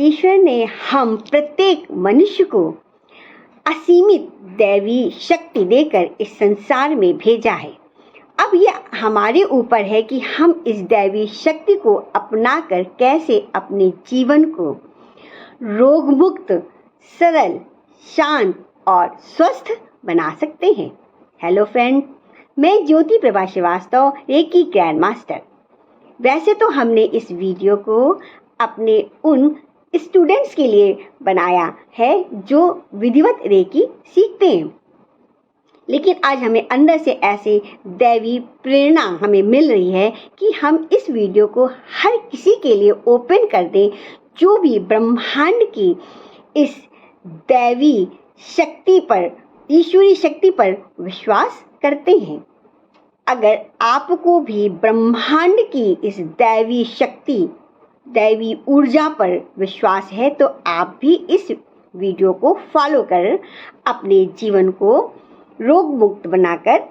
ईश्वर ने हम प्रत्येक मनुष्य को असीमित दैवी शक्ति देकर इस संसार में भेजा है। अब यह हमारे ऊपर है कि हम इस दैवी शक्ति को अपनाकर कैसे अपने जीवन को रोगमुक्त, सरल, शांत और स्वस्थ बना सकते हैं। हेलो फ्रेंड, मैं Jyoti Prabha Srivastava, Reiki grand master. वैसे तो हमने इस वीडियो को अपने उन स्टूडेंट्स के लिए बनाया है जो विधिवत रेकी सीखते हैं, लेकिन आज हमें अंदर से ऐसी दैवी प्रेरणा हमें मिल रही है कि हम इस वीडियो को हर किसी के लिए ओपन कर दें जो भी ब्रह्मांड की इस दैवी शक्ति पर, ईश्वरी शक्ति पर विश्वास करते हैं। अगर आपको भी ब्रह्मांड की इस दैवी शक्ति, दैवी ऊर्जा पर विश्वास है तो आप भी इस वीडियो को फॉलो कर अपने जीवन को रोग मुक्त बनाकर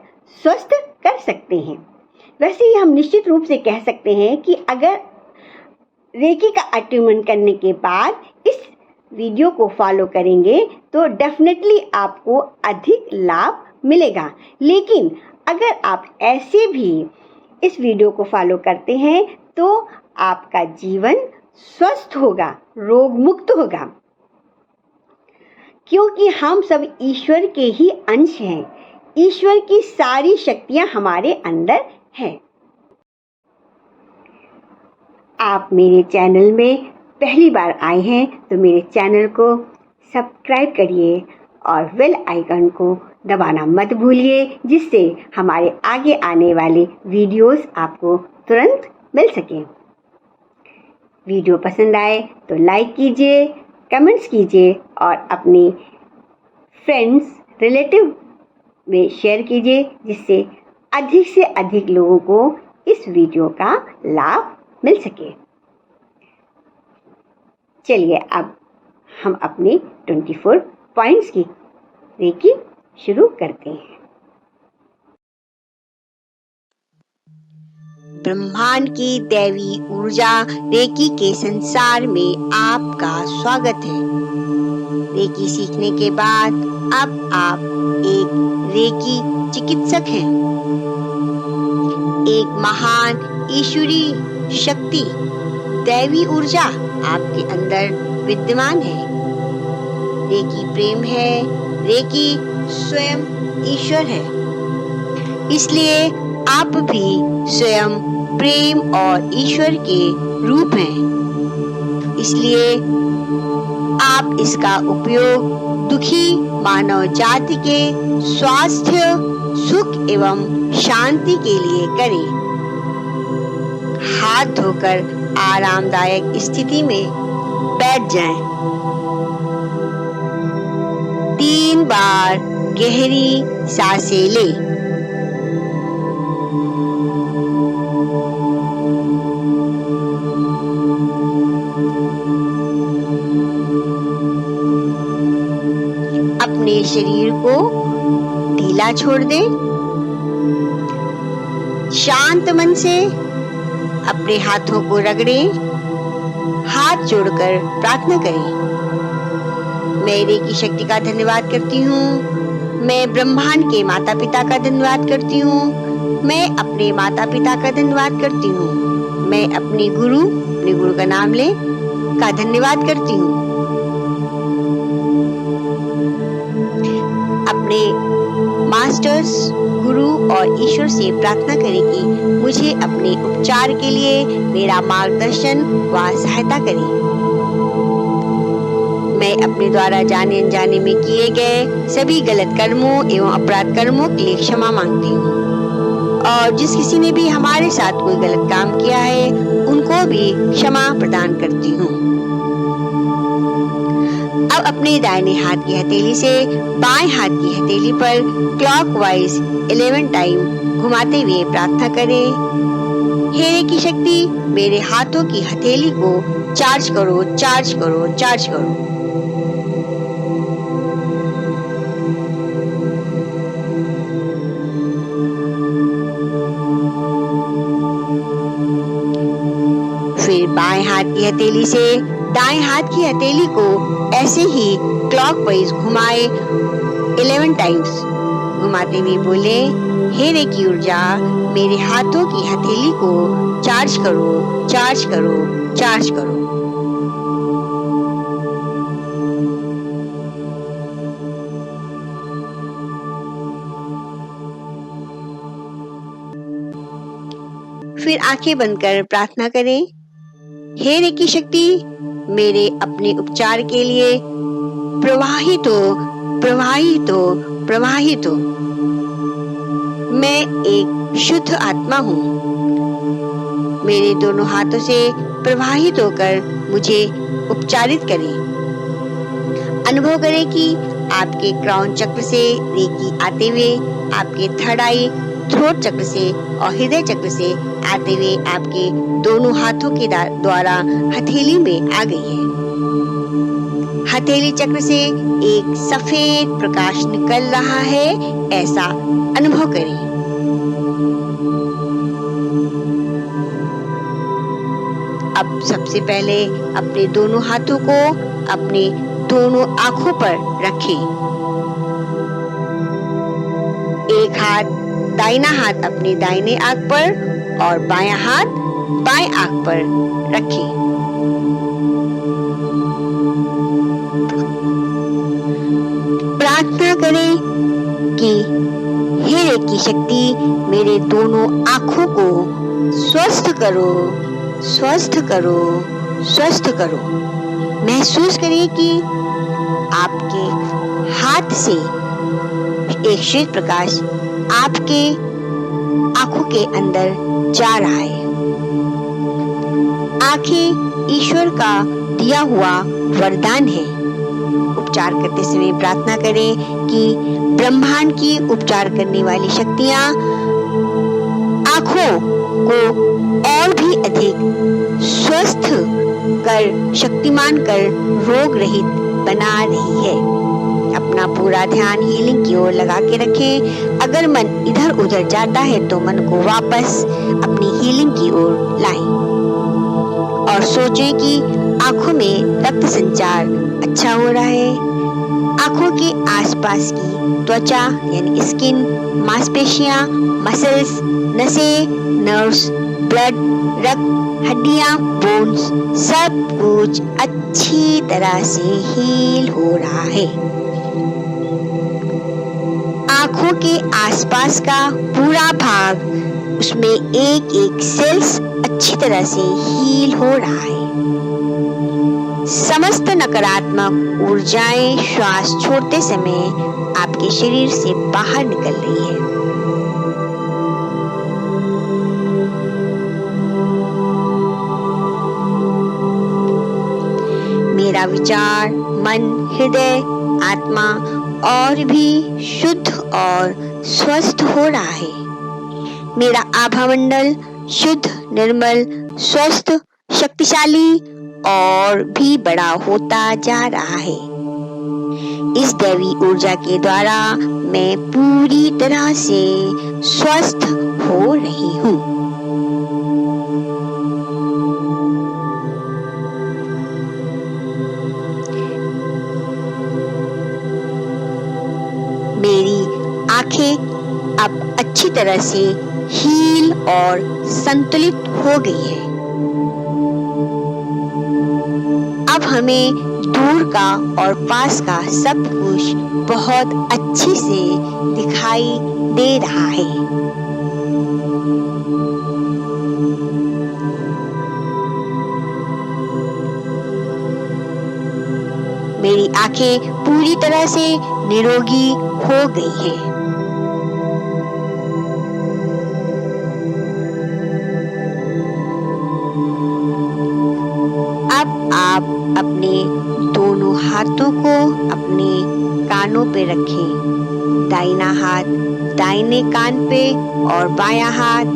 स्वस्थ कर सकते हैं। वैसे ही हम निश्चित रूप से कह सकते हैं कि अगर रेकी का अट्यूनमेंट करने के बाद इस वीडियो को फॉलो करेंगे तो डेफिनेटली आपको अधिक लाभ मिलेगा। लेकिन अगर आप ऐसे भी इस वीडियो को फॉलो करते हैं तो आपका जीवन स्वस्थ होगा, रोग मुक्त होगा, क्योंकि हम सब ईश्वर के ही अंश हैं। ईश्वर की सारी शक्तियां हमारे अंदर हैं। आप मेरे चैनल में पहली बार आए हैं तो मेरे चैनल को सब्सक्राइब करिए और बेल आइकन को दबाना मत भूलिए, जिससे हमारे आगे आने वाले वीडियोस आपको तुरंत मिल सकें। वीडियो पसंद आए तो लाइक कीजिए, कमेंट्स कीजिए और अपने फ्रेंड्स, रिलेटिव में शेयर कीजिए, जिससे अधिक से अधिक लोगों को इस वीडियो का लाभ मिल सके। चलिए अब हम अपने 24 पॉइंट्स की रेकी शुरू करते हैं। ब्रह्मांड की दैवी ऊर्जा रेकी के संसार में आपका स्वागत है। रेकी सीखने के बाद अब आप एक रेकी चिकित्सक हैं। एक महान ईश्वरी शक्ति, दैवी ऊर्जा आपके अंदर विद्यमान है। रेकी प्रेम है, रेकी स्वयं ईश्वर है। इसलिए आप भी स्वयं प्रेम और ईश्वर के रूप हैं। इसलिए आप इसका उपयोग दुखी मानव जाति के स्वास्थ्य, सुख एवं शांति के लिए करें। हाथ धोकर आरामदायक स्थिति में बैठ जाएं। 3 बार गहरी सांसें लें। अपने शरीर को ढीला छोड़ दें। शांत मन से अपने हाथों को रगड़ें, हाथ जोड़कर प्रार्थना करें। मैं रेकी शक्ति का धन्यवाद करती हूँ। मैं ब्रह्मांड के माता पिता का धन्यवाद करती हूँ। मैं अपने माता पिता का धन्यवाद करती हूँ। मैं अपने गुरु का नाम ले का धन्यवाद करती हूँ। अपने मास्टर्स, गुरु और ईश्वर से प्रार्थना करें कि मुझे अपने उपचार के लिए मेरा मार्गदर्शन व सहायता करें। मैं अपने द्वारा जाने अनजाने में किए गए सभी गलत कर्मों एवं अपराध कर्मों के लिए क्षमा मांगती हूँ, और जिस किसी ने भी हमारे साथ कोई गलत काम किया है उनको भी क्षमा प्रदान करती हूँ। अब अपने दाहिने हाथ की हथेली से बाएं हाथ की हथेली पर क्लॉकवाइज 11 टाइम घुमाते हुए प्रार्थना करें। हे रेकी शक्ति, मेरे हाथों की हथेली को चार्ज करो, चार्ज करो, चार्ज करो। फिर बाएं हाथ की हथेली से दाएं हाथ की हथेली को ऐसे ही क्लॉकवाइज घुमाए 11 टाइम्स। घुमाते हुए बोले, हे रेकी ऊर्जा, मेरे हाथों की हथेली को चार्ज करो, चार्ज करो, चार्ज करो। फिर आंखें बंद कर प्रार्थना करें, हे रेकी शक्ति, मेरे अपने उपचार के लिए प्रवाहित हो, प्रवाहित हो, प्रवाहित हो। मैं एक शुद्ध आत्मा हूँ। मेरे दोनों हाथों से प्रवाहित होकर मुझे उपचारित करें। अनुभव करें कि आपके क्राउन चक्र से रेकी आते हुए आपके थर्ड आई, थ्रोट चक्र से और हृदय चक्र से आते हुए आपके दोनों हाथों के द्वारा हथेली में आ गई है। हथेली चक्र से एक सफेद प्रकाश निकल रहा है, ऐसा अनुभव करें। अब सबसे पहले अपने दोनों हाथों को अपने दोनों आंखों पर रखें। एक हाथ दाहिना हाथ अपने दाहिने आंख पर और बायां हाथ बाएं आंख पर रखें। प्रार्थना करें कि हे रेकी शक्ति, मेरे दोनों आंखों को स्वस्थ करो, स्वस्थ करो, स्वस्थ करो। महसूस करिए कि आपके हाथ से एक श्वेत प्रकाश आपके आंखों के अंदर जा रहा है। आंखें ईश्वर का दिया हुआ वरदान है। उपचार करते समय प्रार्थना करें कि ब्रह्मांड की उपचार करने वाली शक्तियां आंखों को और भी अधिक स्वस्थ कर, शक्तिमान कर, रोग रहित बना रही है। अपना पूरा ध्यान हीलिंग की ओर लगा के रखें। अगर मन इधर उधर जाता है तो मन को वापस अपनी हीलिंग की ओर लाएं और सोचें कि आंखों में रक्त संचार अच्छा हो रहा है। आंखों के आसपास की त्वचा यानी स्किन, मांसपेशियां, मसल्स, नसें, नर्व्स, ब्लड, रक्त, हड्डियां, बोन्स, सब कुछ अच्छी तरह से हील हो रहा है। आंखों के आसपास का पूरा भाग, उसमें एक एक सेल्स अच्छी तरह से हील हो रहा है। समस्त नकारात्मक ऊर्जाएं श्वास छोड़ते समय आपके शरीर से बाहर निकल रही है। मेरा विचार, मन, हृदय, आत्मा और भी शुद्ध और स्वस्थ हो रहा है। मेरा आभा मंडल शुद्ध, निर्मल, स्वस्थ, शक्तिशाली और भी बड़ा होता जा रहा है। इस दैवी ऊर्जा के द्वारा मैं पूरी तरह से स्वस्थ हो रही हूँ। मेरी आंखें अब अच्छी तरह से हील और संतुलित हो गई है। अब हमें दूर का और पास का सब कुछ बहुत अच्छे से दिखाई दे रहा है। मेरी आंखें पूरी तरह से निरोगी हो गई हैं। अब आप अपने दोनों हाथों को अपने कानों पे रखें। दाहिना हाथ दाहिने कान पे और बायां हाथ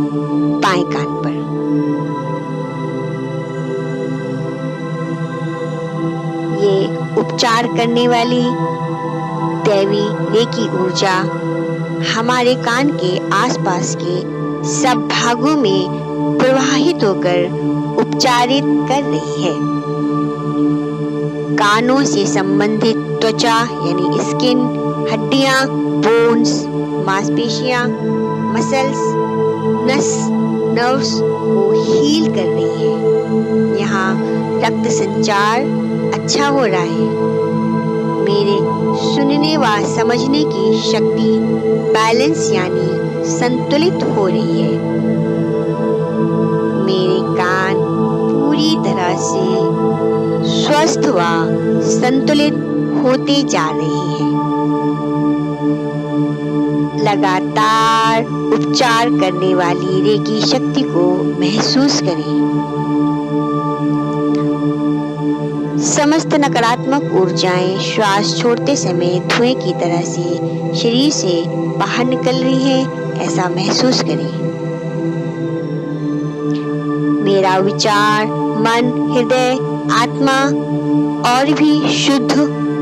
बाएं कान पर। ये उपचार करने वाली दैवी रेकी ऊर्जा हमारे कान के आसपास के सब भागों में प्रवाहित होकर उपचारित कर रही है। कानों से संबंधित त्वचा यानी स्किन, हड्डियां, बोन्स, मांसपेशियां, मसल्स, नर्व्स को हील कर रही है। यहाँ रक्त संचार अच्छा हो रहा है। मेरे सुनने व समझने की शक्ति बैलेंस यानी संतुलित हो रही है। मेरे कान पूरी तरह से स्वस्थ व संतुलित होते जा रहे हैं। लगातार उपचार करने वाली रेकी शक्ति को महसूस करें। समस्त नकारात्मक ऊर्जाएं श्वास छोड़ते समय धुएं की तरह से शरीर से बाहर निकल रही है, ऐसा महसूस करें। मेरा विचार, मन, हृदय, आत्मा और भी शुद्ध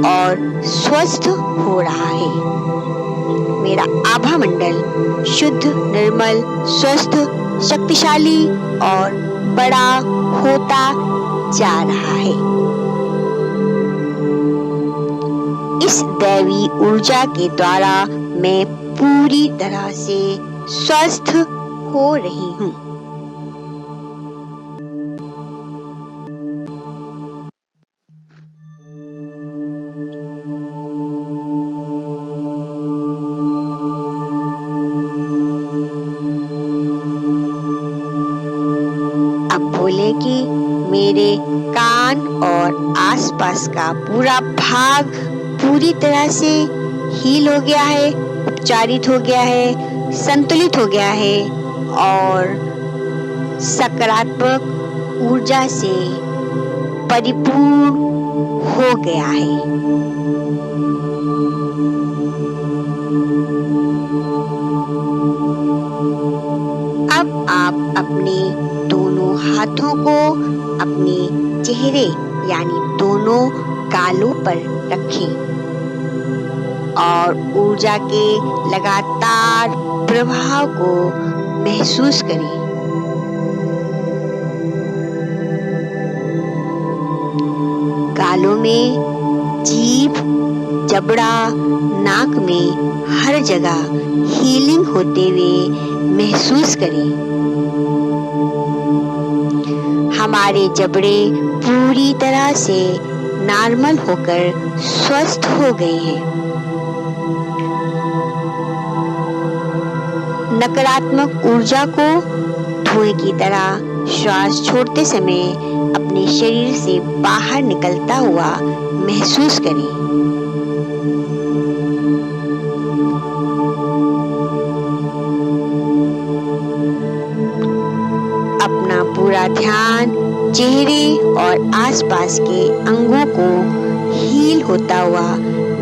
और स्वस्थ हो रहा है। मेरा आभा मंडल शुद्ध, निर्मल, स्वस्थ, शक्तिशाली और बड़ा होता जा रहा है। इस दैवी ऊर्जा के द्वारा मैं पूरी तरह से स्वस्थ हो रही हूँ। बोले कि मेरे कान और आसपास का पूरा भाग पूरी तरह से हील हो गया है, उपचारित हो गया है, संतुलित हो गया है और सकारात्मक ऊर्जा से परिपूर्ण हो गया है। अब आप अपने दोनों हाथों को अपने चेहरे यानी दोनों गालों पर रखें और ऊर्जा के लगातार प्रभाव को महसूस करें। गालों में जीभ, जबड़ा, नाक में हर जगह हीलिंग होते हुए महसूस करें। हमारे जबड़े पूरी तरह से नॉर्मल होकर स्वस्थ हो गए हैं। नकारात्मक ऊर्जा को धुएं की तरह श्वास छोड़ते समय अपने शरीर से बाहर निकलता हुआ महसूस करें। अपना पूरा ध्यान चेहरे और आसपास के अंगों को हील होता हुआ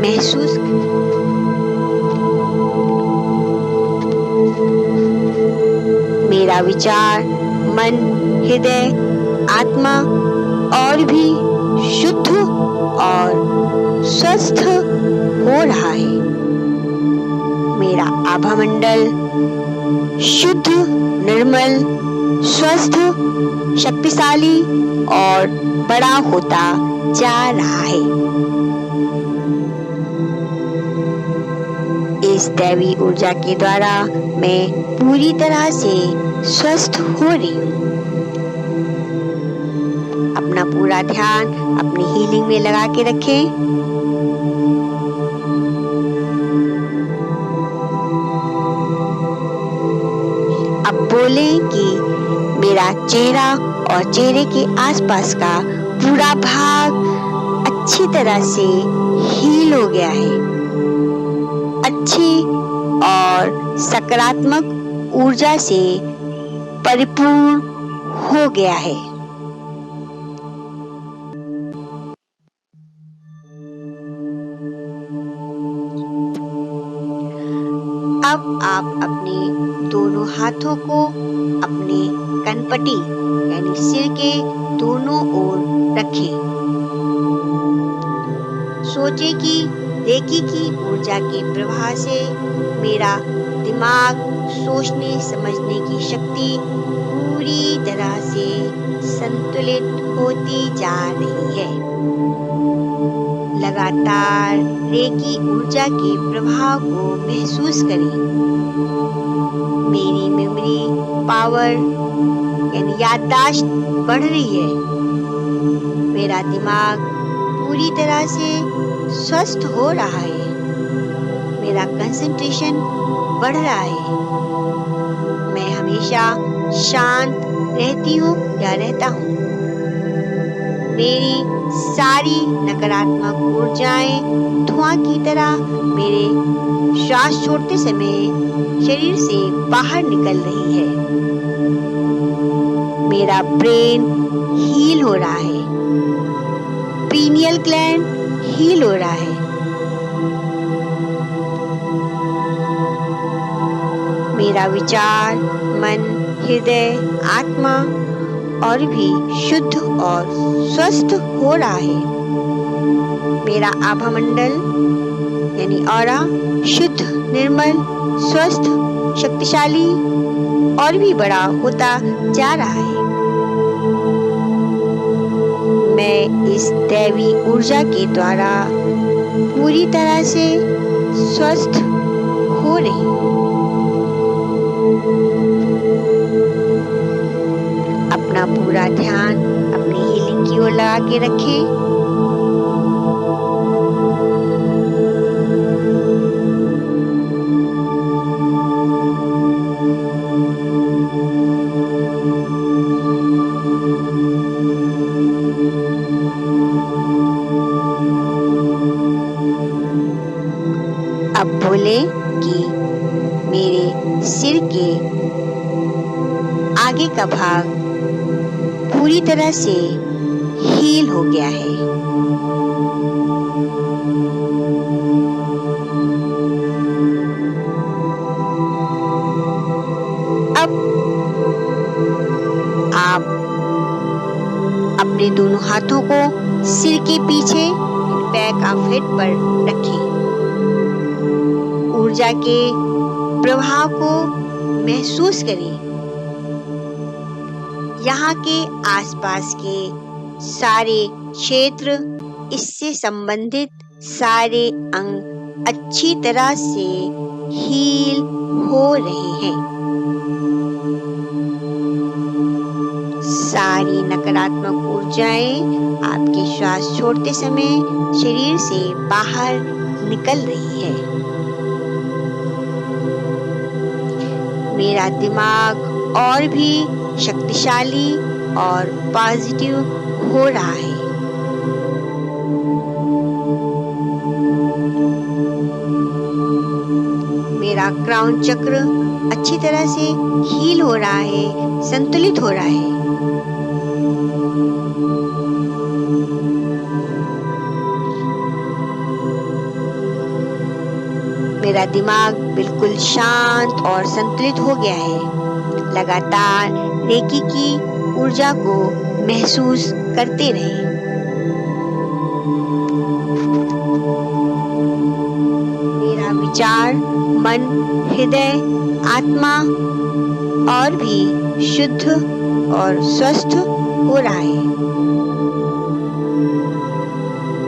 महसूस करें। मेरा विचार, मन, हृदय, आत्मा और भी शुद्ध और स्वस्थ हो रहा है। मेरा आभा मंडल शुद्ध, निर्मल, स्वस्थ, शक्तिशाली और बड़ा होता जा रहा है। इस दैवी ऊर्जा के द्वारा मैं पूरी तरह से स्वस्थ हो रही हूँ। अपना पूरा ध्यान अपनी हीलिंग में लगा के रखें। अब बोलें कि मेरा चेहरा और चेहरे के आसपास का पूरा भाग अच्छी तरह से हील हो गया है। अच्छी और सकारात्मक ऊर्जा से परिपूर्ण हो गया है। अब आप अपने दोनों हाथों को अपने कनपटी यानी सिर के दोनों ओर रखें। सोचें कि रेकी की ऊर्जा के प्रवाह से मेरा दिमाग सोचने समझने की शक्ति पूरी तरह से संतुलित होती जा रही है। लगातार रेकी ऊर्जा के प्रभाव को महसूस करें। मेरी मेमोरी पावर यानी याददाश्त बढ़ रही है। मेरा दिमाग पूरी तरह से स्वस्थ हो रहा है। मेरा कंसंट्रेशन बढ़ रहा है। मैं हमेशा शांत रहती हूँ या रहता हूँ। मेरी सारी नकारात्मक ऊर्जाएं धुआं की तरह मेरे श्वास छोड़ते समय शरीर से बाहर निकल रही है। मेरा ब्रेन हील हो रहा है। पीनियल ग्लैंड हील हो रहा है। मेरा विचार, मन, हृदय, आत्मा और भी शुद्ध और स्वस्थ हो रहा है। मेरा आभा मंडल यानी ऑरा शुद्ध, निर्मल, स्वस्थ, शक्तिशाली और भी बड़ा होता जा रहा है। मैं इस दैवी ऊर्जा के द्वारा पूरी तरह से स्वस्थ हो रही हूँ। अपना पूरा ध्यान अपनी हीलिंग की ओर लगा के रखें। अब बोले कि मेरे सिर के आगे का भाग पूरी तरह से हील हो गया है। अब आप अपने दोनों हाथों को सिर के पीछे बैक ऑफ हेड पर रखें। ऊर्जा के प्रभाव को महसूस करें। यहाँ के आसपास के सारे क्षेत्र, इससे संबंधित सारे अंग अच्छी तरह से हील हो रहे हैं। सारी नकारात्मक ऊर्जाएं आपके श्वास छोड़ते समय शरीर से बाहर निकल रही है। मेरा दिमाग और भी शक्तिशाली और पॉजिटिव हो रहा है। मेरा क्राउन चक्र अच्छी तरह से हील हो रहा है, संतुलित हो रहा है। मेरा दिमाग बिल्कुल शांत और संतुलित हो गया है। लगातार रेकी की ऊर्जा को महसूस करते रहें। मेरा विचार, मन, हृदय, आत्मा और भी शुद्ध और स्वस्थ हो रहा है।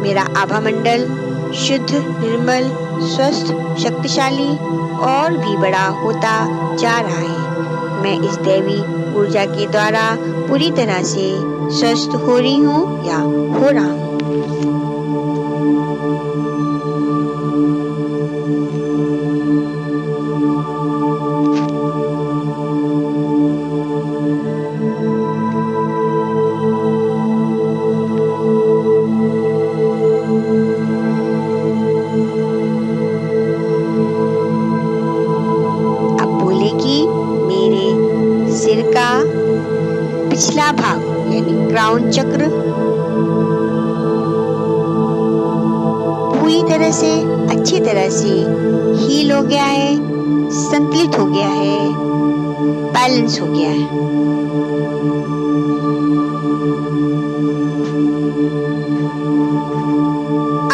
मेरा आभा मंडल शुद्ध, निर्मल, स्वस्थ, शक्तिशाली और भी बड़ा होता जा रहा है। मैं इस दैवी ऊर्जा के द्वारा पूरी तरह से स्वस्थ हो रही हूँ या हो रहा हूँ। पिछला भाग यानी क्राउन चक्र पूरी तरह से अच्छी तरह से हील हो गया है, संतुलित हो गया है, बैलेंस हो गया है।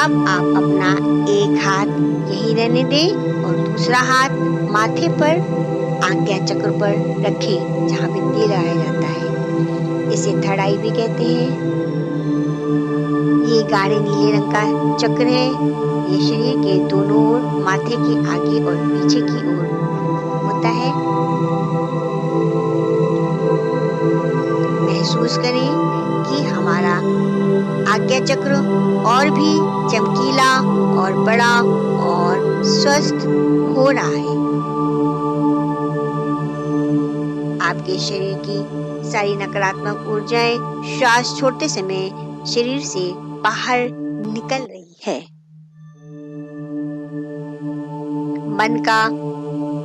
अब आप अपना एक हाथ यहीं रहने दें और दूसरा हाथ माथे पर आज्ञा चक्र पर रखें जहाँ पे तेल लगाया जाता है। इसे थर्ड आई भी कहते हैं। ये गाढ़े नीले रंग का चक्र है। ये शरीर के दोनों ओर, माथे के आगे और पीछे की ओर होता है। महसूस करें कि हमारा आज्ञा चक्र और भी चमकीला और बड़ा और स्वस्थ हो रहा है। आपके शरीर की सारी नकारात्मक ऊर्जाएं श्वास छोड़ते समय शरीर से बाहर निकल रही है।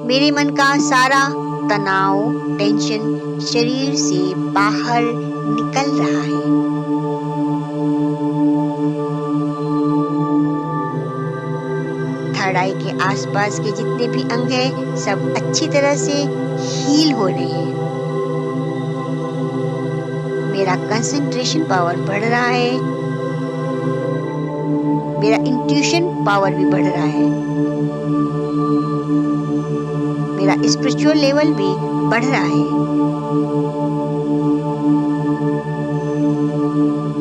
मेरे मन का सारा तनाव, टेंशन शरीर से बाहर निकल रहा है। थर्ड आई के आसपास के जितने भी अंग हैं, सब अच्छी तरह से हील हो रहे हैं। मेरा कंसंट्रेशन पावर बढ़ रहा है। मेरा इंट्यूशन पावर भी बढ़ रहा है। मेरा स्पिरिचुअल लेवल भी बढ़ रहा है।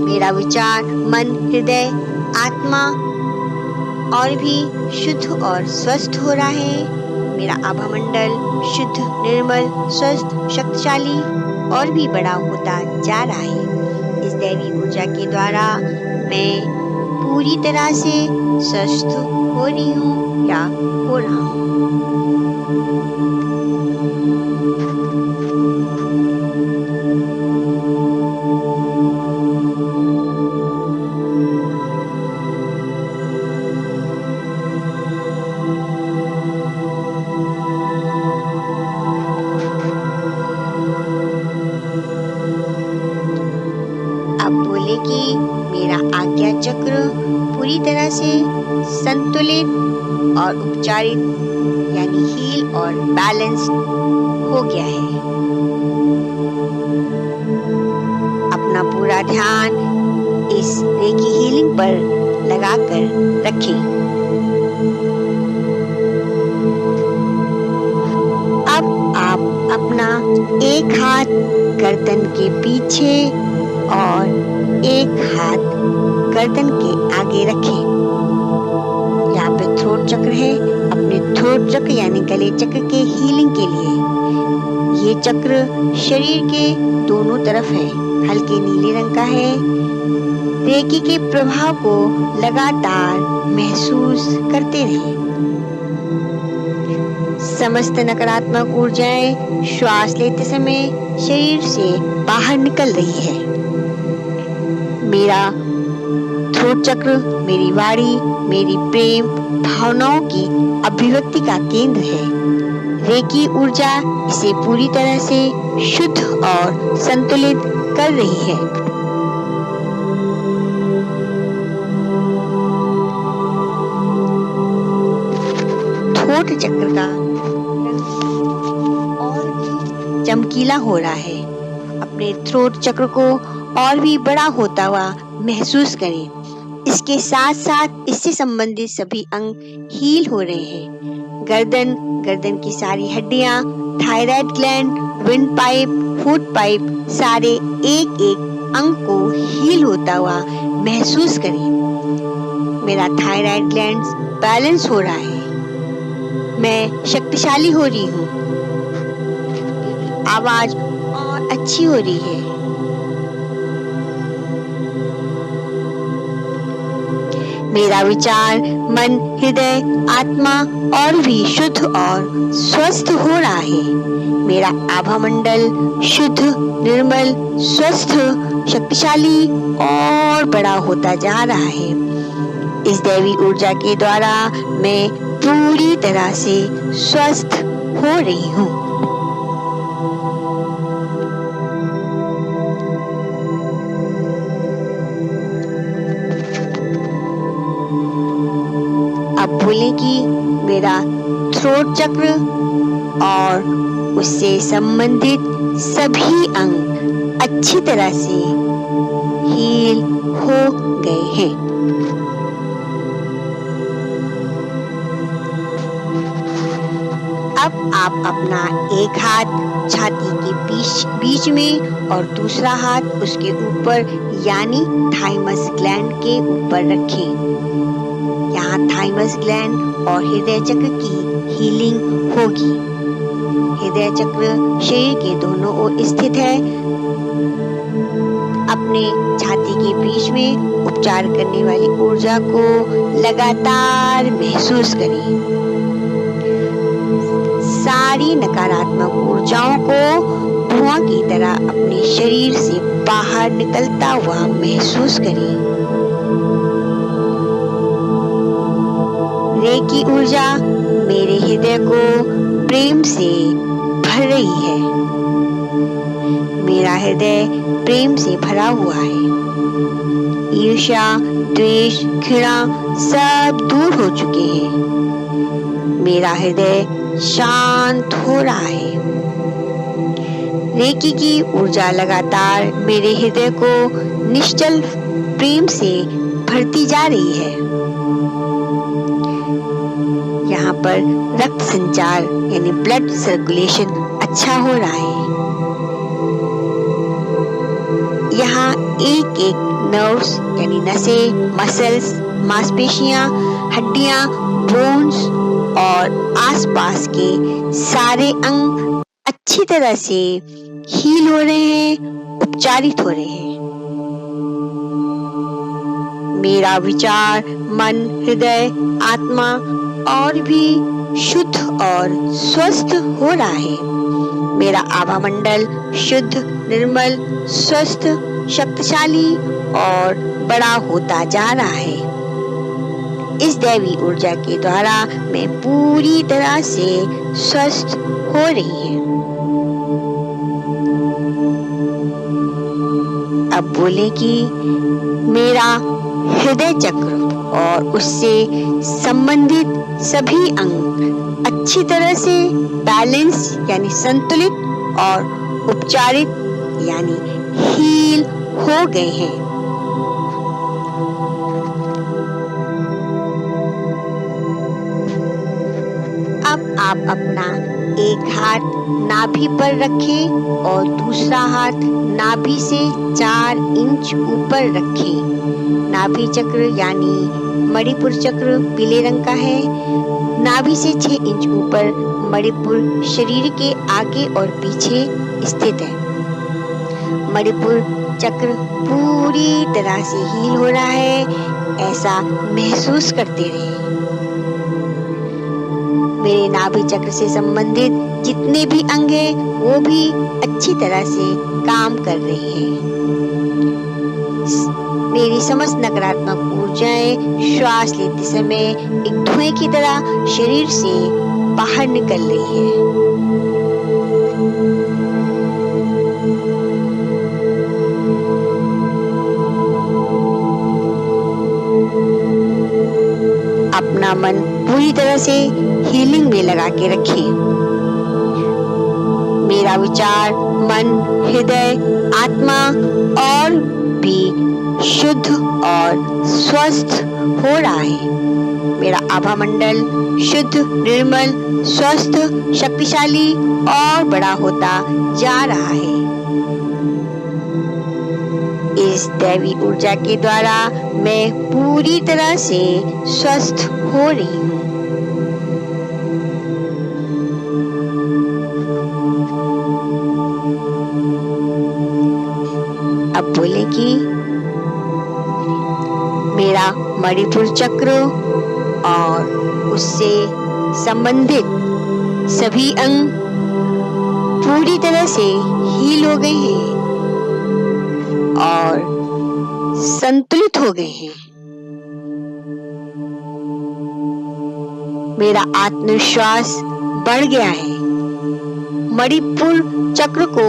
मेरा विचार, मन, हृदय, आत्मा और भी शुद्ध और स्वस्थ हो रहा है। मेरा आभामंडल शुद्ध, निर्मल, स्वस्थ, शक्तिशाली और भी बड़ा होता जा रहा है। इस दैवी ऊर्जा के द्वारा मैं पूरी तरह से स्वस्थ हो रही हूँ या हो रहा हूँ। अब बोले कि मेरा आज्ञा चक्र पूरी तरह से संतुलित और उपचारित यानी हील और बैलेंस हो गया है। अपना पूरा ध्यान इस रेकी हीलिंग पर लगाकर रखें। अब आप अपना एक हाथ गर्दन के पीछे और एक हाथ गर्दन के आगे रखें। यहाँ पे थ्रोट चक्र है। अपने थ्रोट चक्र यानी गले चक्र के हीलिंग के लिए ये चक्र शरीर के दोनों तरफ है। हल्के नीले रंग का है। रेकी के प्रभाव को लगातार महसूस करते रहें। समस्त नकारात्मक ऊर्जाएं श्वास लेते समय शरीर से बाहर निकल रही है। मेरा थ्रोट चक्र मेरी वाणी, मेरी प्रेम भावनाओं की अभिव्यक्ति का केंद्र है। रेकी ऊर्जा इसे पूरी तरह से शुद्ध और संतुलित कर रही है। थ्रोट चक्र का और भी चमकीला हो रहा है। अपने थ्रोट चक्र को और भी बड़ा होता हुआ महसूस करें। इसके साथ साथ इससे संबंधित सभी अंग हील हो रहे हैं। गर्दन की सारी हड्डियां, thyroid gland, wind pipe, food pipe, सारे एक एक अंग को हील होता हुआ महसूस करें। मेरा थायराइड ग्लैंड बैलेंस हो रहा है। मैं शक्तिशाली हो रही हूँ। आवाज और अच्छी हो रही है। मेरा विचार, मन, हृदय, आत्मा और भी शुद्ध और स्वस्थ हो रहा है। मेरा आभामंडल शुद्ध, निर्मल, स्वस्थ, शक्तिशाली और बड़ा होता जा रहा है। इस दैवी ऊर्जा के द्वारा मैं पूरी तरह से स्वस्थ हो रही हूँ। अब बोले कि मेरा थ्रोट चक्र और उससे संबंधित सभी अंग अच्छी तरह से हील हो गए हैं। आप अपना एक हाथ छाती के बीच में और दूसरा हाथ उसके ऊपर यानी थाइमस ग्लैंड के ऊपर रखें। यहाँ थाइमस ग्लैंड और हृदय चक्र की हीलिंग होगी। हृदय चक्र शरीर के दोनों ओर स्थित है। अपने छाती के बीच में उपचार करने वाली ऊर्जा को लगातार महसूस करें। सारी नकारात्मक ऊर्जाओं को धुआं की तरह अपने शरीर से बाहर निकलता हुआ महसूस करें। रेकी ऊर्जा मेरे हृदय को प्रेम से भर रही है। मेरा हृदय प्रेम से भरा हुआ है। ईर्ष्या, द्वेष, घृणा सब दूर हो चुके हैं। मेरा हृदय शांत हो रहा है। रेकी की ऊर्जा लगातार मेरे हृदय को निश्चल प्रेम से भरती जा रही है। यहाँ पर रक्त संचार यानी ब्लड सर्कुलेशन अच्छा हो रहा है। यहाँ एक एक नर्व्स यानी नसें, मसल्स, मांसपेशियां, हड्डियां, बोन्स और आसपास के सारे अंग अच्छी तरह से हील हो रहे हैं, उपचारित हो रहे हैं। मेरा विचार, मन, हृदय, आत्मा और भी शुद्ध और स्वस्थ हो रहा है। मेरा आभा मंडल शुद्ध, निर्मल, स्वस्थ, शक्तिशाली और बड़ा होता जा रहा है। इस दैवी ऊर्जा के द्वारा मैं पूरी तरह से स्वस्थ हो रही है। अब बोले कि मेरा हृदय चक्र और उससे संबंधित सभी अंग अच्छी तरह से बैलेंस यानी संतुलित और उपचारित यानी हील हो गए हैं। अब आप अपना एक हाथ नाभि पर रखें और दूसरा हाथ नाभि से 4 इंच ऊपर रखें। नाभि चक्र यानी मणिपुर चक्र पीले रंग का है। नाभि से 6 इंच ऊपर मणिपुर शरीर के आगे और पीछे स्थित है। मणिपुर चक्र पूरी तरह से हील हो रहा है, ऐसा महसूस करते रहे। मेरे नाभि चक्र से संबंधित जितने भी अंग हैं वो भी अच्छी तरह से काम कर रहे हैं। मेरी समस्त नकारात्मक ऊर्जाएं श्वास लेते समय एक धुएं की तरह शरीर से बाहर निकल रही है। अपना मन पूरी तरह से हीलिंग में लगा के रखें। मेरा विचार, मन, हृदय, आत्मा और भी शुद्ध और स्वस्थ हो रहा है। मेरा आभा मंडल शुद्ध, निर्मल, स्वस्थ, शक्तिशाली और बड़ा होता जा रहा है। इस दैवी ऊर्जा के द्वारा मैं पूरी तरह से स्वस्थ हो रही हूँ। अब बोले कि मेरा मणिपुर चक्र और उससे संबंधित सभी अंग पूरी तरह से हील हो गए हैं और संतुलित हो गए हैं। मेरा आत्मविश्वास बढ़ गया है। मणिपुर चक्र को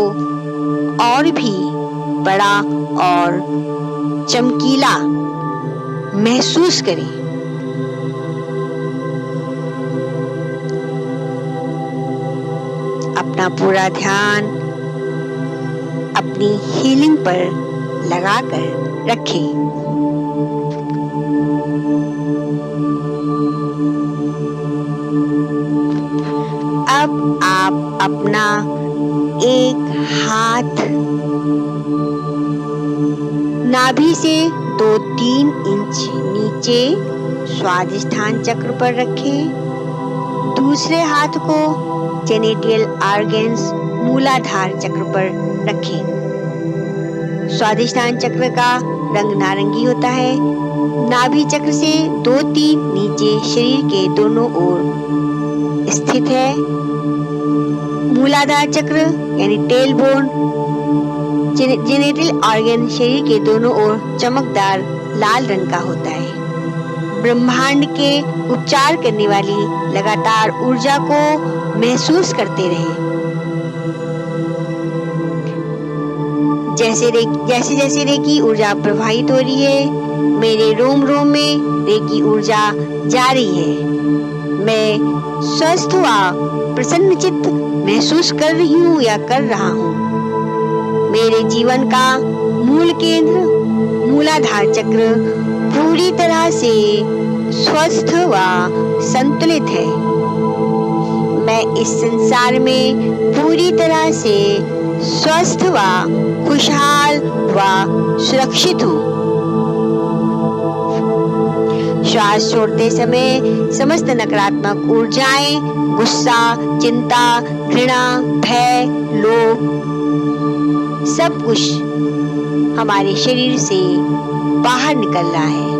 और भी बड़ा और चमकीला महसूस करें। अपना पूरा ध्यान अपनी हीलिंग पर लगाकर रखें। अब अपना एक हाथ नाभि से 2-3 इंच नीचे स्वादिष्ठान चक्र पर रखें। दूसरे हाथ को जेनिटल ऑर्गन्स मूलाधार चक्र पर रखें। स्वादिष्ठान चक्र का रंग नारंगी होता है। नाभि चक्र से 2-3 नीचे शरीर के दोनों ओर स्थित है। मूलाधार चक्र यानी टेल बोन जेनिटल ऑर्गन शरीर के दोनों ओर चमकदार लाल रंग का होता है। ब्रह्मांड के उपचार करने वाली लगातार ऊर्जा को महसूस करते रहें। जैसे जैसे रेकी ऊर्जा प्रवाहित हो रही है, मेरे रोम रोम में रेकी ऊर्जा जा रही है। मैं स्वस्थ व प्रसन्नचित्त महसूस कर रही हूँ या कर रहा हूँ। मेरे जीवन का मूल केंद्र मूलाधार चक्र पूरी तरह से स्वस्थ व संतुलित है। मैं इस संसार में पूरी तरह से स्वस्थ व खुशहाल व सुरक्षित हूँ। श्वास छोड़ते समय समस्त नकारात्मक ऊर्जाएं, गुस्सा, चिंता, घृणा, भय, लोभ, सब कुछ हमारे शरीर से बाहर निकल रहा है।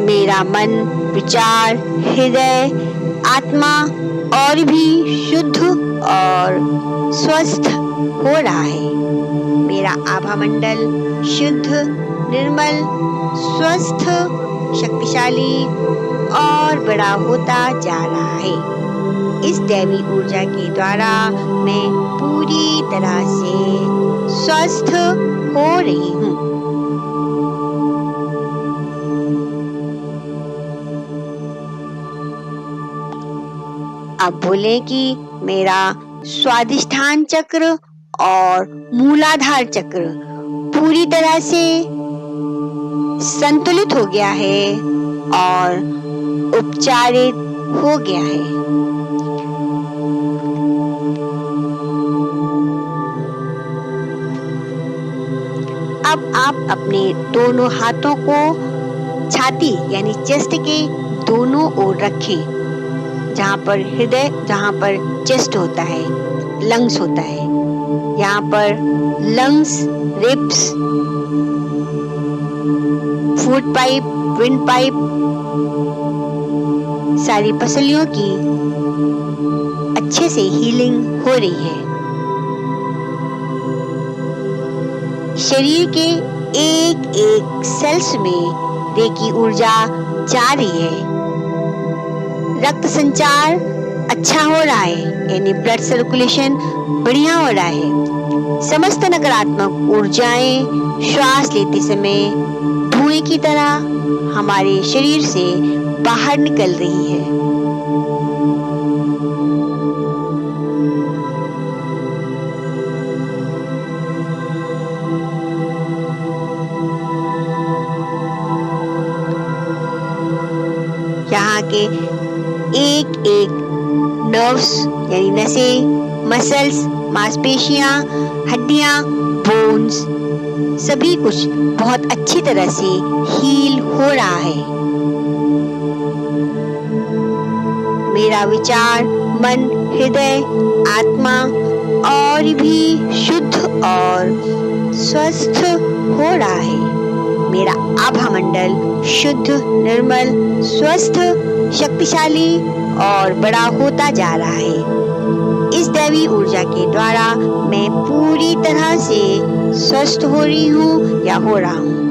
मेरा मन, विचार, हृदय, आत्मा और भी शुद्ध और स्वस्थ हो रहा है। मेरा आभा मंडल शुद्ध, निर्मल, स्वस्थ, शक्तिशाली और बड़ा होता जा रहा है। इस दैवी ऊर्जा के द्वारा मैं पूरी तरह से स्वस्थ हो रही हूँ। अब बोले कि मेरा स्वादिष्ठान चक्र और मूलाधार चक्र पूरी तरह से संतुलित हो गया है और उपचारित हो गया है। अब आप अपने दोनों हाथों को छाती यानी चेस्ट के दोनों ओर रखें। जहाँ पर हृदय, जहाँ पर चेस्ट होता है, लंग्स होता है, यहाँ पर lungs, ribs, food pipe, wind pipe, सारी पसलियों की अच्छे से हीलिंग हो रही है। शरीर के एक एक सेल्स में रेकी ऊर्जा जा रही है। रक्त संचार अच्छा हो रहा है, यानी ब्लड सर्कुलेशन बढ़िया हो रहा है। समस्त नकारात्मक ऊर्जाएं श्वास लेते समय धुएं की तरह हमारे शरीर से बाहर निकल रही है। यहाँ के एक एक नर्व्स यानी नसें, मसल्स, मांसपेशियां, हड्डियां, बोन्स, सभी कुछ बहुत अच्छी तरह से हील हो रहा है। मेरा विचार, मन, हृदय, आत्मा और भी शुद्ध और स्वस्थ हो रहा है। मेरा आभा मंडल शुद्ध, निर्मल, स्वस्थ, शक्तिशाली और बड़ा होता जा रहा है। इस दैवी ऊर्जा के द्वारा मैं पूरी तरह से स्वस्थ हो रही हूँ या हो रहा हूँ।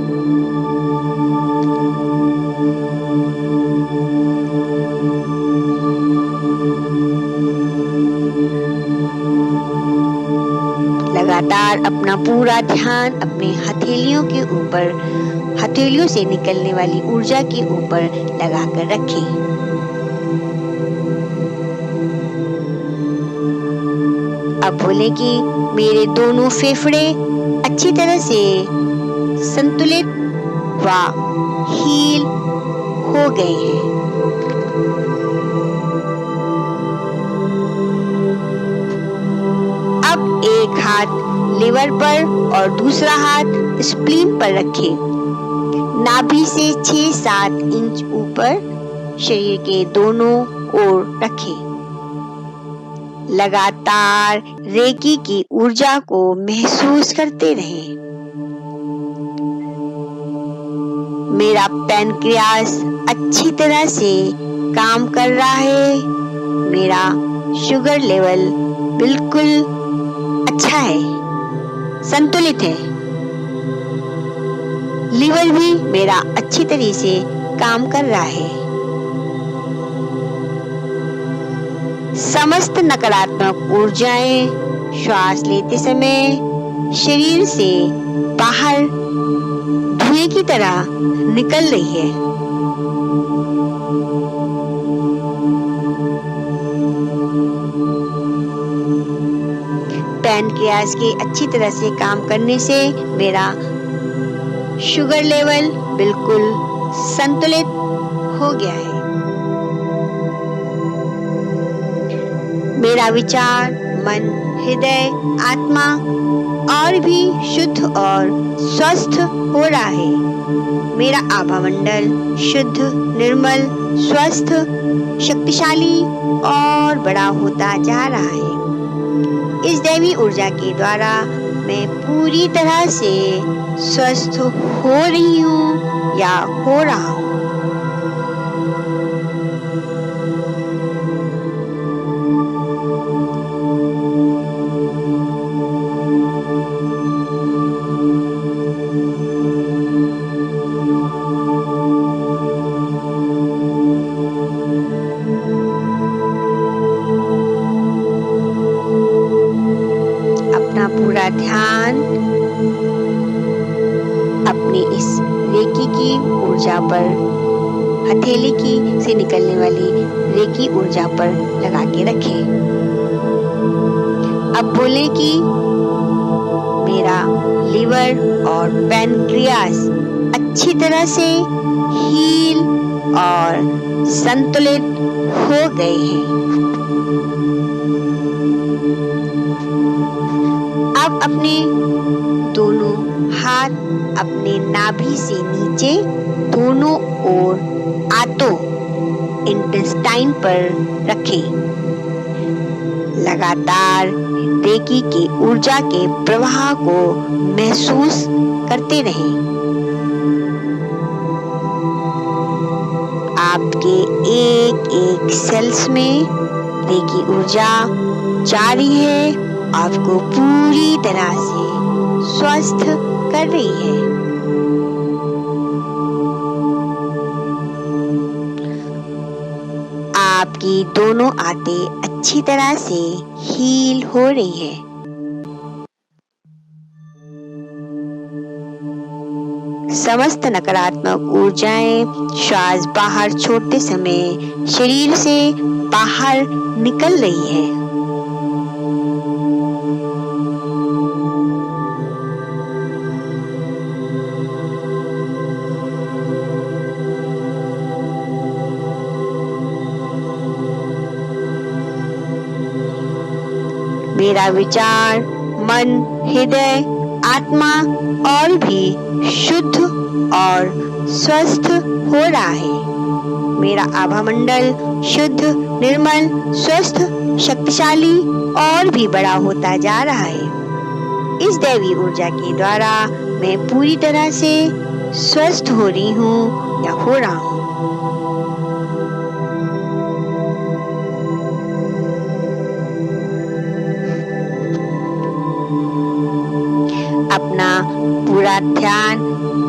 लगातार अपना पूरा ध्यान अपने हथेलियों के ऊपर, हथेलियों से निकलने वाली ऊर्जा के ऊपर लगाकर रखें। अब बोले कि मेरे दोनों फेफड़े अच्छी तरह से संतुलित व हील हो गए हैं। अब एक हाथ लीवर पर और दूसरा हाथ स्प्लीन पर रखें। नाभि से 6-7 इंच ऊपर शरीर के दोनों ओर रखें। लगातार रेकी की ऊर्जा को महसूस करते रहें। मेरा पैनक्रियास अच्छी तरह से काम कर रहा है। मेरा शुगर लेवल बिल्कुल अच्छा है, संतुलित है। लीवर भी मेरा अच्छी तरह से काम कर रहा है। समस्त नकारात्मक ऊर्जाएं श्वास लेते समय शरीर से बाहर धुएं की तरह निकल रही है। पैनक्रियास के अच्छी तरह से काम करने से मेरा शुगर लेवल बिल्कुल संतुलित हो गया है। मेरा विचार, मन, हृदय, आत्मा और भी शुद्ध और स्वस्थ हो रहा है। मेरा आभामंडल शुद्ध, निर्मल, स्वस्थ, शक्तिशाली और बड़ा होता जा रहा है। इस दैवी ऊर्जा के द्वारा मैं पूरी तरह से स्वस्थ हो रही हूँ या हो रहा हूँ। अपना पूरा ध्यान अपनी इस रेकी की ऊर्जा पर, हथेली की से निकलने वाली रेकी ऊर्जा पर लगा के रखें। अब बोलें कि मेरा लीवर और पैनक्रियास अच्छी तरह से हील और संतुलित हो गए हैं। अब अपने दोनों हाथ अपने नाभि से नीचे दोनों ओर आंतों इंटेस्टाइन पर रखें। लगातार रेकी की ऊर्जा के प्रवाह को महसूस करते रहें। आपके एक एक सेल्स में रेकी ऊर्जा जा रही है, आपको पूरी तरह से स्वस्थ कर रही है। आपकी दोनों आंतें अच्छी तरह से हील हो रही है। समस्त नकारात्मक ऊर्जाएं श्वास बाहर छोड़ते समय शरीर से बाहर निकल रही है। मेरा विचार, मन, हृदय, आत्मा और भी शुद्ध और स्वस्थ हो रहा है। मेरा आभामंडल शुद्ध, निर्मल, स्वस्थ, शक्तिशाली और भी बड़ा होता जा रहा है। इस दैवी ऊर्जा के द्वारा मैं पूरी तरह से स्वस्थ हो रही हूँ या हो रहा हूँ। अपना पूरा ध्यान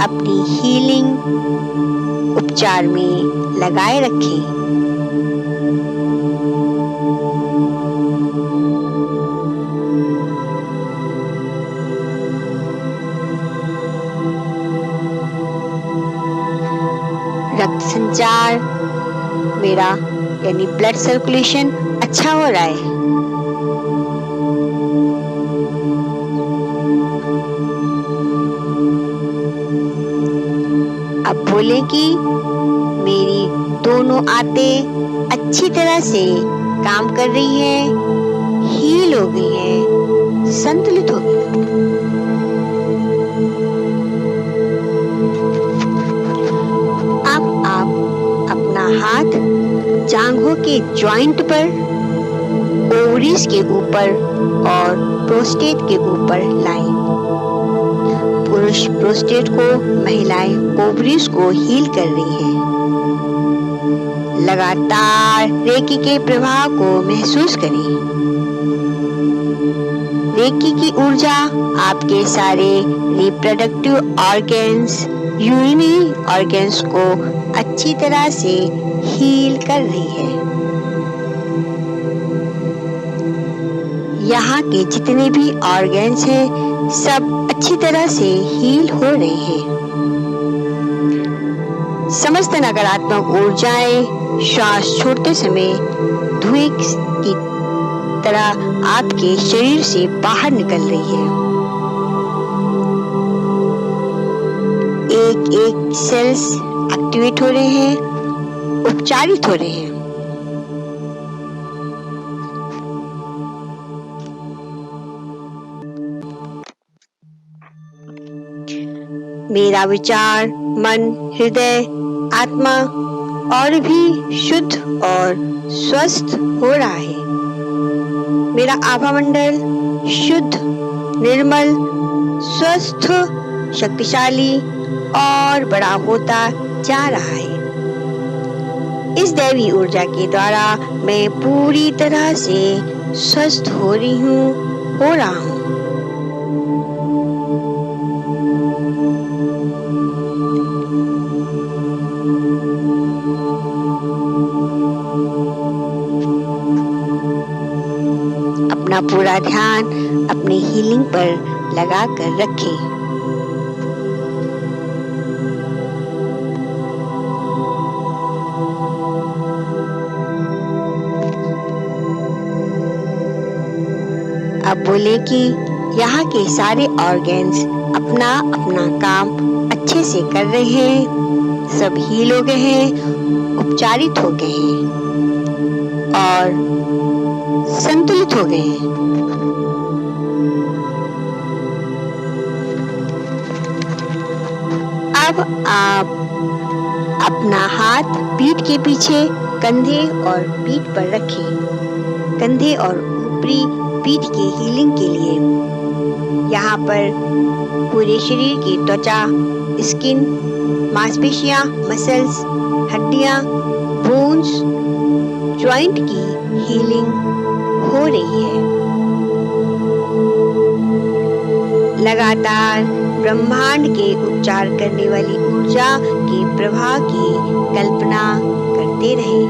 अपनी हीलिंग उपचार में लगाए रखें। रक्त संचार मेरा यानी ब्लड सर्कुलेशन अच्छा हो रहा है। अब बोले कि मेरी दोनों आंतें अच्छी तरह से काम कर रही हैं, हील हो गई हैं, संतुलित हो गई। अब आप अपना हाथ जांघों के जॉइंट पर, ओवरीज के ऊपर और प्रोस्टेट के ऊपर लाएं। पुरुष प्रोस्टेट को, महिलाएं ओवरीज को हील कर रही हैं। लगातार रेकी के प्रभाव को महसूस करें। रेकी की ऊर्जा आपके सारे रिप्रोडक्टिव ऑर्गन्स, यूरिनरी ऑर्गन्स को अच्छी तरह से हील कर रही है। यहाँ के जितने भी ऑर्गन्स हैं, सब अच्छी तरह से हील हो रहे हैं। समस्त नकारात्मक ऊर्जाएं श्वास छोड़ते समय धुएं की तरह आपके शरीर से बाहर निकल रही है। एक एक सेल्स एक्टिवेट हो रहे हैं, उपचारित हो रहे हैं। मेरा विचार, मन, हृदय, आत्मा और भी शुद्ध और स्वस्थ हो रहा है। मेरा आभा मंडल शुद्ध, निर्मल, स्वस्थ, शक्तिशाली और बड़ा होता जा रहा है। इस दैवी ऊर्जा के द्वारा मैं पूरी तरह से स्वस्थ हो रही हूँ, हो रहा हूँ। अपना पूरा ध्यान अपने हीलिंग पर लगा कर रखें। अब बोले कि यहाँ के सारे ऑर्गन्स अपना अपना काम अच्छे से कर रहे हैं, सब हील हो गए हैं, उपचारित हो गए हैं और संतुलित हो गए हैं। अब आप अपना हाथ पीठ के पीछे, कंधे और पीठ पर रखें। कंधे और ऊपरी पीठ की हीलिंग के लिए यहाँ पर पूरे शरीर की त्वचा, स्किन, मांसपेशियां, मसल्स, हड्डियां, बोन्स, जॉइंट की हीलिंग हो रही है। लगातार ब्रह्मांड के उपचार करने वाली ऊर्जा के प्रभाव की कल्पना करते रहें।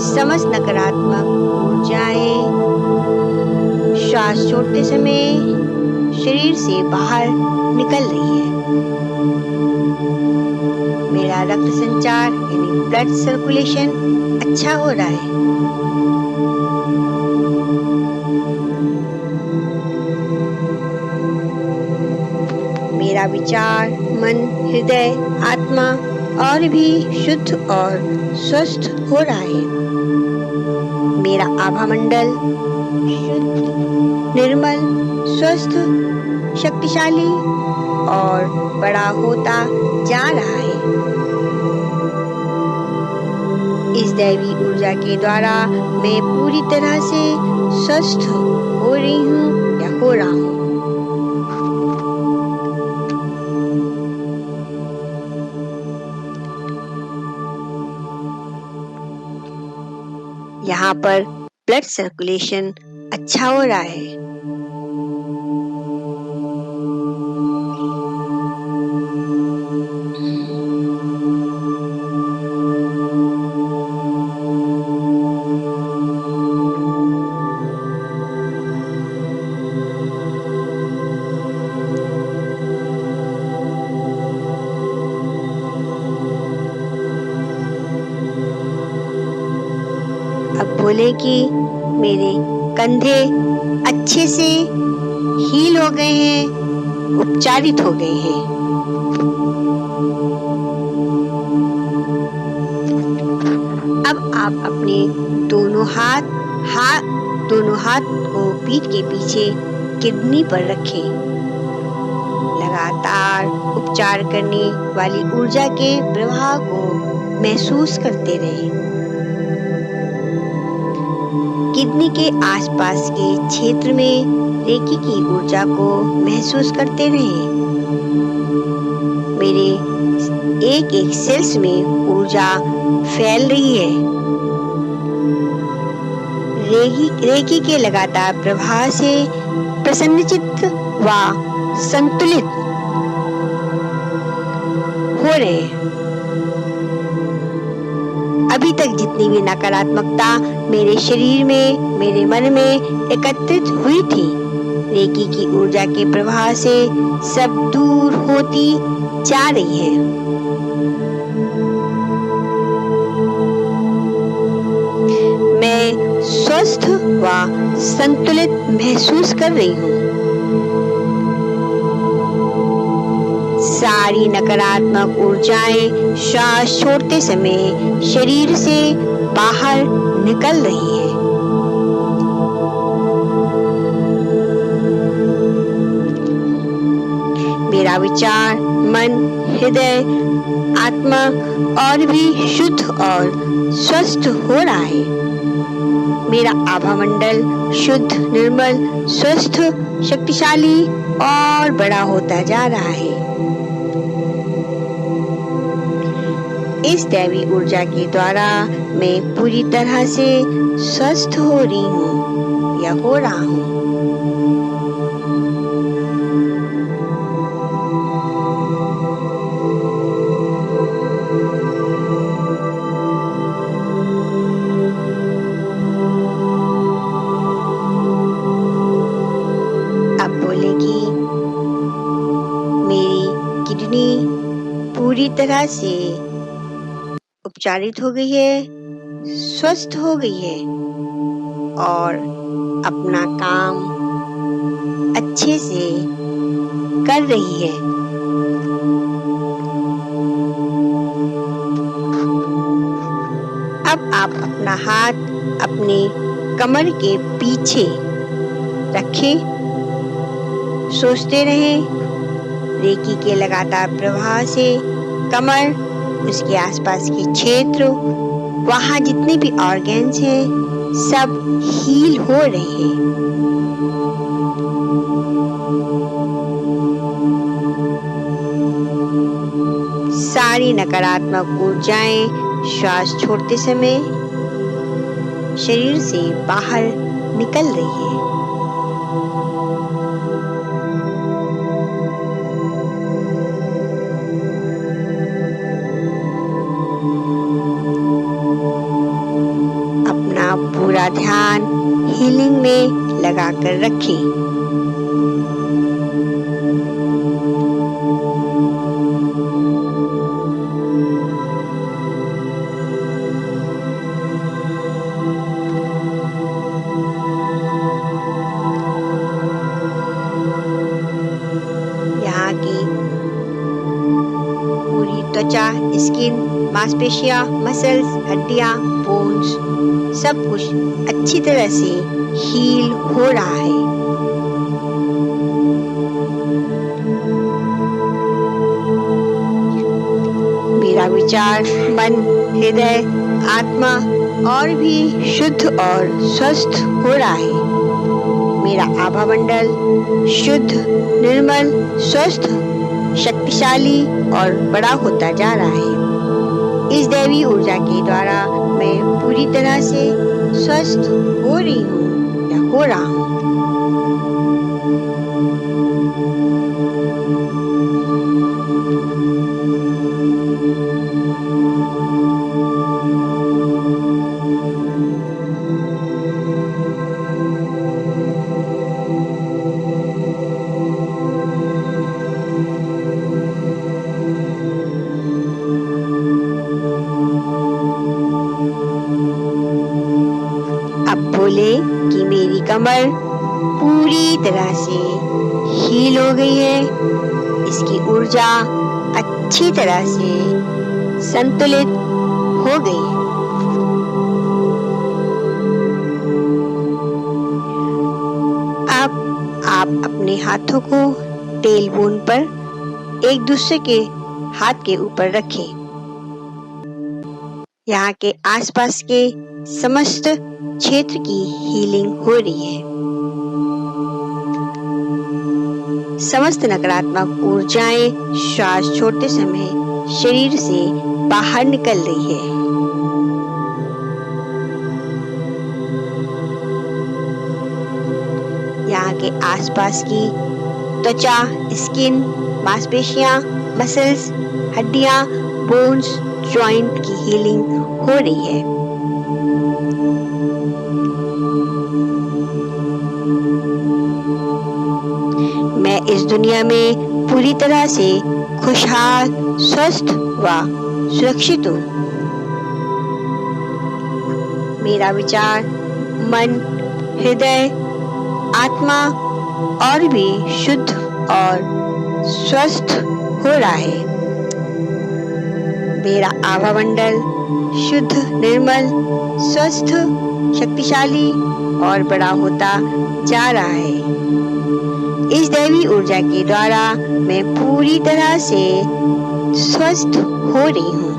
समस्त नकारात्मक ऊर्जाएं श्वास छोड़ते समय शरीर से बाहर निकल रही है। मेरा रक्त संचार यानी ब्लड सर्कुलेशन अच्छा हो रहा है। मेरा विचार, मन, हृदय, आत्मा और भी शुद्ध और स्वस्थ हो रहा है। मेरा आभा मंडल शुद्ध, निर्मल, स्वस्थ, शक्तिशाली और बड़ा होता जा रहा है। इस दैवी ऊर्जा के द्वारा मैं पूरी तरह से स्वस्थ हो रही हूँ या हो रहा हूँ। यहाँ पर ब्लड सर्कुलेशन अच्छा हो रहा है। अब बोले कि मेरे कंधे अच्छे से हील हो गए हैं, उपचारित हो गए हैं। अब आप अपने दोनों हाथ को पीठ के पीछे किडनी पर रखें। लगातार उपचार करने वाली ऊर्जा के प्रवाह को महसूस करते रहें। किडनी के आसपास के क्षेत्र में रेकी की ऊर्जा को महसूस करते रहें। मेरे एक एक सेल्स में ऊर्जा फैल रही है। रेकी के लगातार प्रवाह से प्रसन्नचित्त व संतुलित हो रहे हैं। अभी तक जितनी भी नकारात्मकता मेरे शरीर में, मेरे मन में एकत्रित हुई थी, रेकी की ऊर्जा के प्रवाह से सब दूर होती जा रही है। मैं स्वस्थ व संतुलित महसूस कर रही हूँ। सारी नकारात्मक ऊर्जाएं श्वास छोड़ते समय शरीर से बाहर निकल रही है। मेरा विचार, मन, हृदय, आत्मा और भी शुद्ध और स्वस्थ हो रहा है। मेरा आभा मंडल शुद्ध, निर्मल, स्वस्थ, शक्तिशाली और बड़ा होता जा रहा है। इस दैवी ऊर्जा के द्वारा मैं पूरी तरह से स्वस्थ हो रही हूँ या हो रहा हूँ। अब बोले कि मेरी किडनी पूरी तरह से उपचारित हो गई है, स्वस्थ हो गई है और अपना काम अच्छे से कर रही है। अब आप अपना हाथ अपने कमर के पीछे रखें। सोचते रहें, रेकी के लगातार प्रवाह से कमर, उसके आसपास के क्षेत्र, वहाँ जितने भी ऑर्गन्स हैं, सब हील हो रहे हैं। सारी नकारात्मक ऊर्जाएं श्वास छोड़ते समय शरीर से बाहर निकल रही है। पूरा ध्यान हीलिंग में लगाकर रखें। यहाँ की पूरी त्वचा, स्किन, मांसपेशियां, मसल्स, हड्डियां, बोन्स, सब कुछ अच्छी तरह से हील हो रहा है। मेरा विचार, मन, हृदय, आत्मा और भी शुद्ध और स्वस्थ हो रहा है। मेरा आभा मंडल शुद्ध, निर्मल, स्वस्थ, शक्तिशाली और बड़ा होता जा रहा है। इस दैवी ऊर्जा के द्वारा मैं पूरी तरह से स्वस्थ हो रही हूँ या हो रहा हूँ। बोले कि मेरी कमर पूरी तरह से हील हो गई है, इसकी ऊर्जा अच्छी तरह से संतुलित हो गई है। अब आप अपने हाथों को टेलबोन पर एक दूसरे के हाथ के ऊपर रखें। यहाँ के आसपास के समस्त क्षेत्र की हीलिंग हो रही है। समस्त नकारात्मक ऊर्जाएं श्वास छोड़ते समय शरीर से बाहर निकल रही है। यहाँ के आसपास की त्वचा, स्किन, मांसपेशियां, मसल्स, हड्डियां, बोन्स, जॉइंट की हीलिंग हो रही है। मैं इस दुनिया में पूरी तरह से खुशहाल, स्वस्थ व सुरक्षित हूँ। मेरा विचार, मन, हृदय, आत्मा और भी शुद्ध और स्वस्थ हो रहा है। मेरा आभामंडल शुद्ध, निर्मल, स्वस्थ, शक्तिशाली और बड़ा होता जा रहा है। इस दैवी ऊर्जा के द्वारा मैं पूरी तरह से स्वस्थ हो रही हूँ।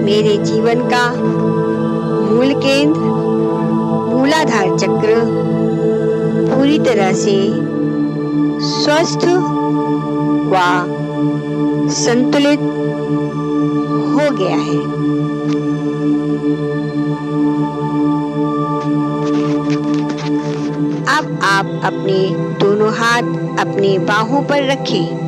मेरे जीवन का मूल केंद्र, मूलाधार चक्र पूरी तरह से स्वस्थ व संतुलित हो गया है। अब आप अपने दोनों हाथ अपने बाहों पर रखें।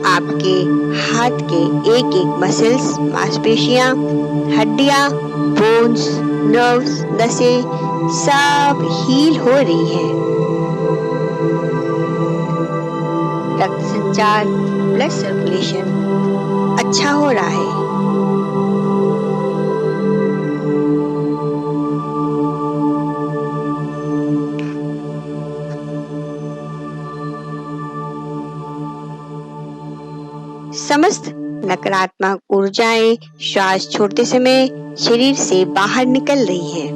आपके हाथ के एक एक मसल्स, मांसपेशियां, हड्डियां, बोन्स, नर्व्स, नसें सब हील हो रही है। रक्त संचार, ब्लड सर्कुलेशन अच्छा हो रहा है। समस्त नकारात्मक ऊर्जाएं श्वास छोड़ते समय शरीर से बाहर निकल रही है।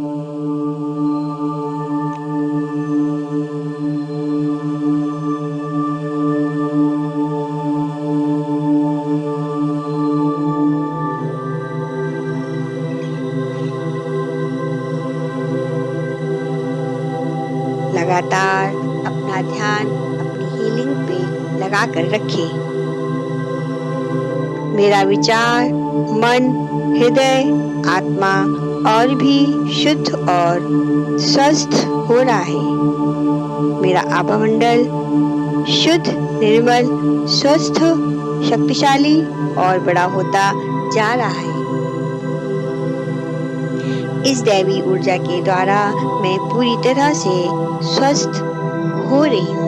लगातार अपना ध्यान अपनी हीलिंग पे लगाकर रखें। मेरा विचार, मन, हृदय, आत्मा और भी शुद्ध और स्वस्थ हो रहा है। मेरा आभामंडल शुद्ध, निर्मल, स्वस्थ, शक्तिशाली और बड़ा होता जा रहा है। इस दैवी ऊर्जा के द्वारा मैं पूरी तरह से स्वस्थ हो रही हूँ।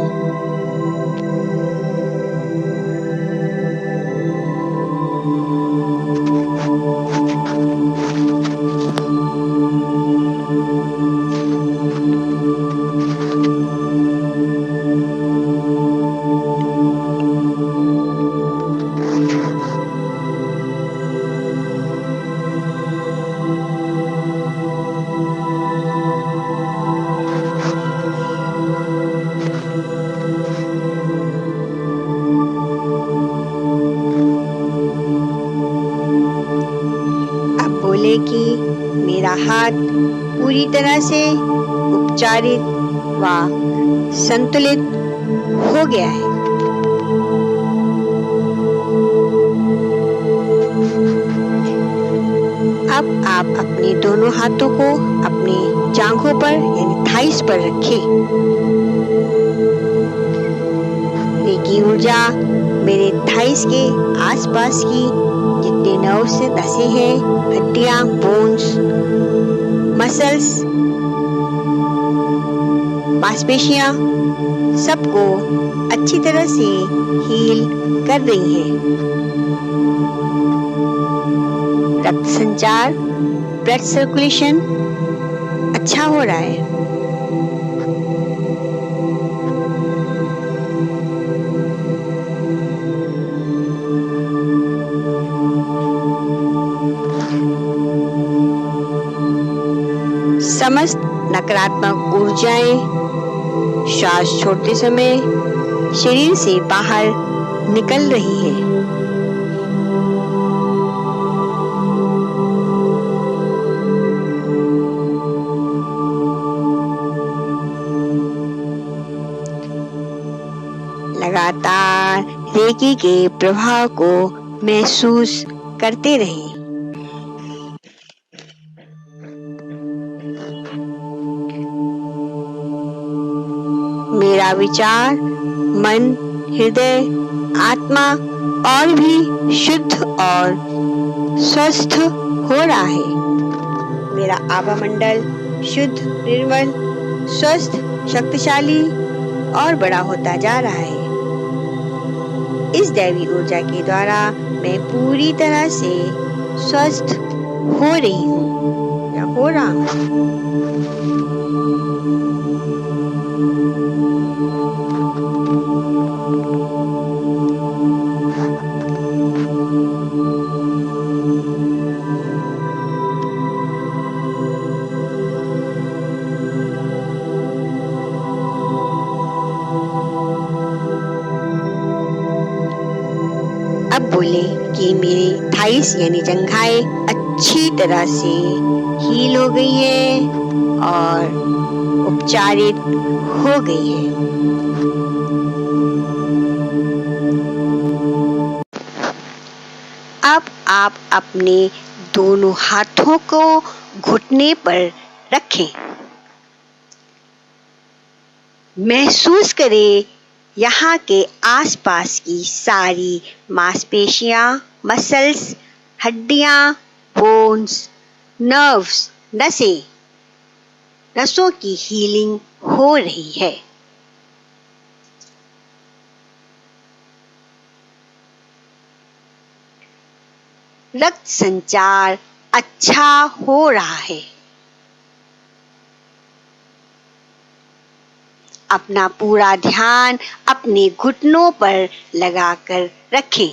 कि मेरा हाथ पूरी तरह से उपचारित व संतुलित हो गया है। अब आप अपने दोनों हाथों को अपनी जांघों पर यानी थाइस पर रखें। रेकी ऊर्जा मेरे थाइस के आसपास की जितने नर्व्स से नसें हैं, हड्डियां, बोन्स, मसल्स, मांसपेशियां, सबको अच्छी तरह से हील कर रही है। रक्त संचार, ब्लड सर्कुलेशन अच्छा हो रहा है। समस्त नकारात्मक ऊर्जाएं श्वास छोड़ते समय शरीर से बाहर निकल रही है। लगातार रेकी के प्रभाव को महसूस करते रहें। मेरा विचार, मन, हृदय, आत्मा और भी शुद्ध और स्वस्थ हो रहा है। मेरा आभा मंडल शुद्ध, निर्मल, स्वस्थ, शक्तिशाली और बड़ा होता जा रहा है। इस दैवी ऊर्जा के द्वारा मैं पूरी तरह से स्वस्थ हो रही हूँ या हो रहा हूँ। अब बोले कि मेरी थाइस यानी जंघाएं अच्छी तरह से हील हो गई है और उपचारित हो गई है। अब आप अपने दोनों हाथों को घुटने पर रखें। महसूस करें यहाँ के आसपास की सारी मांसपेशियां, मसल्स, हड्डियां, बोन्स, नर्व्स, नसों की हीलिंग हो रही है। रक्त संचार अच्छा हो रहा है। अपना पूरा ध्यान अपने घुटनों पर लगाकर रखें।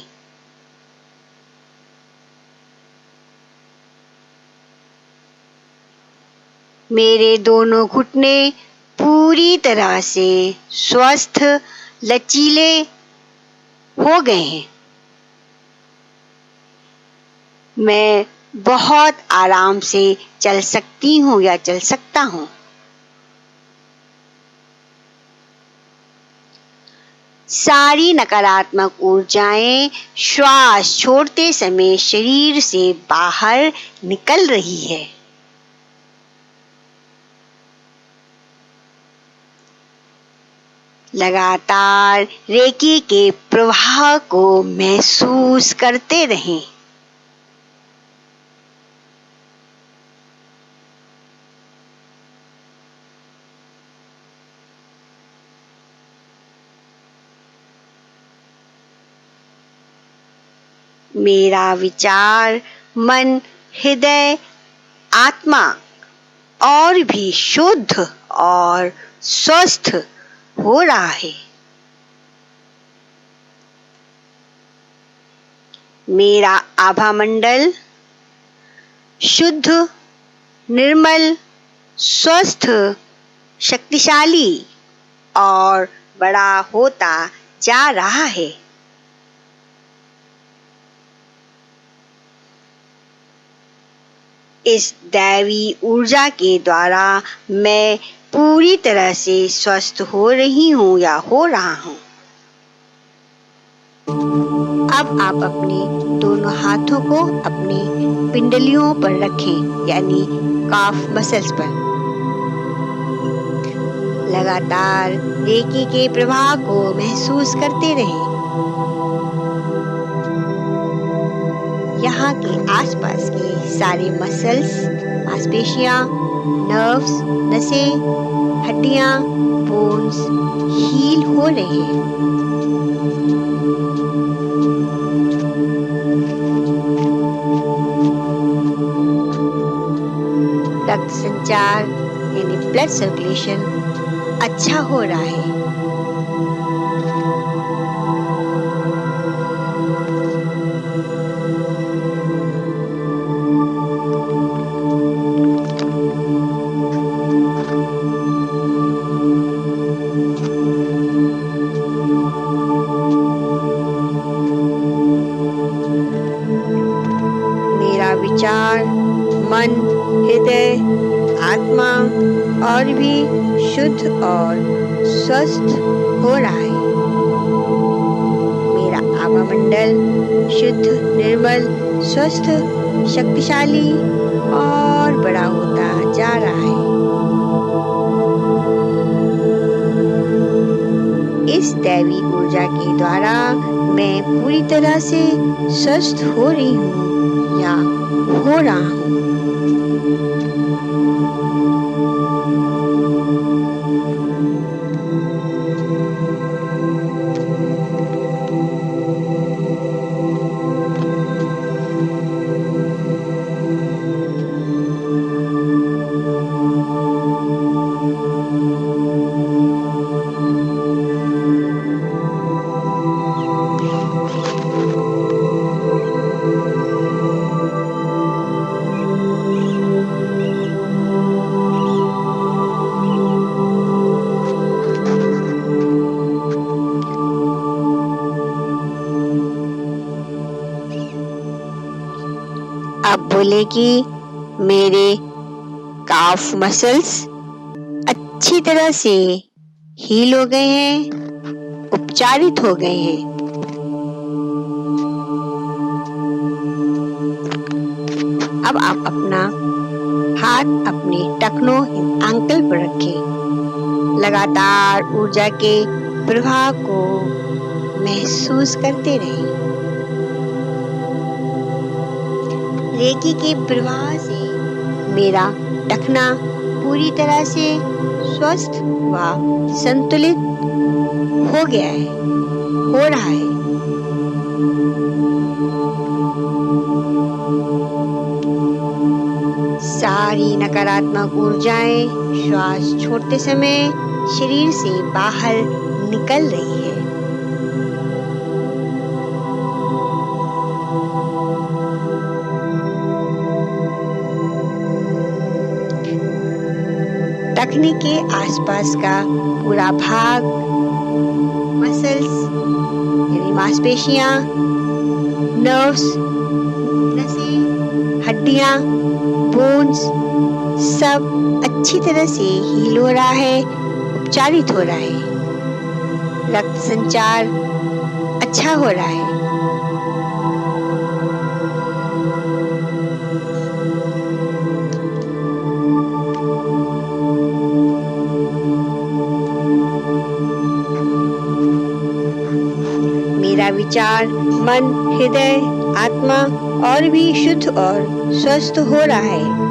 मेरे दोनों घुटने पूरी तरह से स्वस्थ, लचीले हो गए हैं। मैं बहुत आराम से चल सकती हूँ या चल सकता हूँ। सारी नकारात्मक ऊर्जाएं श्वास छोड़ते समय शरीर से बाहर निकल रही है। लगातार रेकी के प्रवाह को महसूस करते रहें। मेरा विचार, मन, हृदय, आत्मा और भी शुद्ध और स्वस्थ हो रहा है। मेरा आभा मंडल शुद्ध, निर्मल, स्वस्थ, शक्तिशाली और बड़ा होता जा रहा है। इस दैवी ऊर्जा के द्वारा मैं पूरी तरह से स्वस्थ हो रही हूँ या हो रहा हूँ। अब आप अपने दोनों हाथों को अपनी पिंडलियों पर रखें, यानी काफ मसल्स पर। लगातार रेकी के प्रवाह को महसूस करते रहें। यहाँ के आसपास के सारे मसल्स, मांसपेशियां, नर्व्स, नसें, हड्डियां, बोन्स हील हो रहे हैं। रक्त संचार यानी ब्लड सर्कुलेशन अच्छा हो रहा है। मेरा विचार, मन, हृदय, आत्मा और भी शुद्ध और स्वस्थ हो रहा है। मेरा आवामंडल शुद्ध, निर्मल, स्वस्थ, शक्तिशाली और बड़ा होता जा रहा है। इस दैवी ऊर्जा के द्वारा मैं पूरी तरह से स्वस्थ हो रही हूँ या हो रहा हूँ। अब बोले कि मेरे काफ मसल्स अच्छी तरह से हील हो गए हैं, उपचारित हो गए हैं। अब आप अपना हाथ अपने टखनों एंकल पर रखें। लगातार ऊर्जा के प्रवाह को महसूस करते रहें। रेकी के प्रवाह से मेरा टखना पूरी तरह से स्वस्थ व संतुलित हो गया है, हो रहा है। सारी नकारात्मक ऊर्जाएं श्वास छोड़ते समय शरीर से बाहर निकल रही है। टखने के आसपास का पूरा भाग, मसल्स यानी मांसपेशियां, नर्व्स, नसें, हड्डियां, बोन्स सब अच्छी तरह से हील हो रहा है, उपचारित हो रहा है। रक्त संचार अच्छा हो रहा है। मेरा विचार, मन, हृदय, आत्मा और भी शुद्ध और स्वस्थ हो रहा है।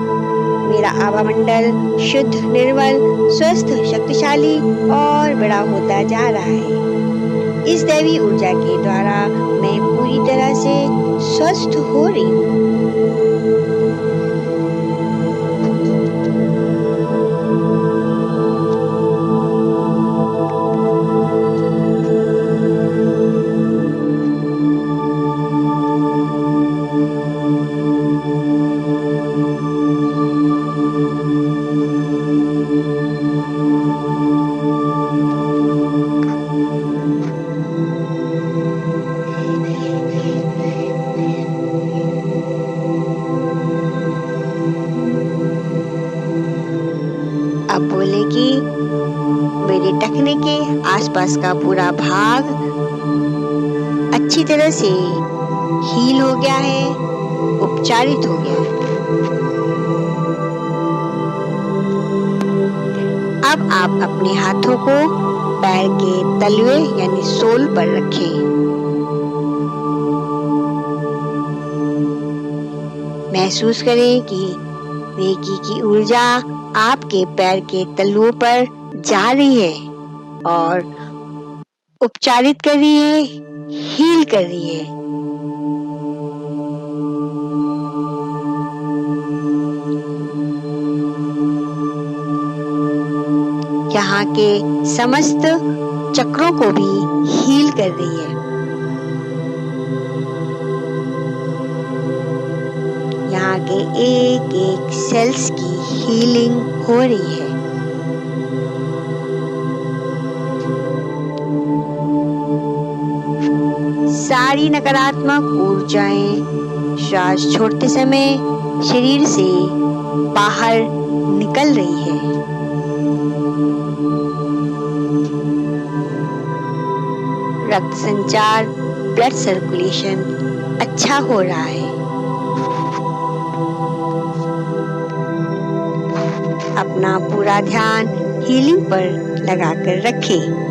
मेरा आवामंडल शुद्ध, निर्मल, स्वस्थ, शक्तिशाली और बड़ा होता जा रहा है। इस दैवी ऊर्जा के द्वारा मैं पूरी तरह से स्वस्थ हो रही हूँ। आसपास का पूरा भाग अच्छी तरह से हील हो गया है, उपचारित हो गया है। अब आप अपने हाथों को पैर के तलवे यानी सोल पर रखें। महसूस करें कि रेकी की ऊर्जा आपके पैर के तलवों पर जा रही है और उपचारित कर रही है, हील कर रही है। यहाँ के समस्त चक्रों को भी हील कर रही है। यहाँ के एक एक सेल्स की हीलिंग हो रही है। सारी नकारात्मक ऊर्जाएं श्वास छोड़ते समय शरीर से बाहर निकल रही है। रक्त संचार, ब्लड सर्कुलेशन अच्छा हो रहा है। अपना पूरा ध्यान हीलिंग पर लगाकर रखें।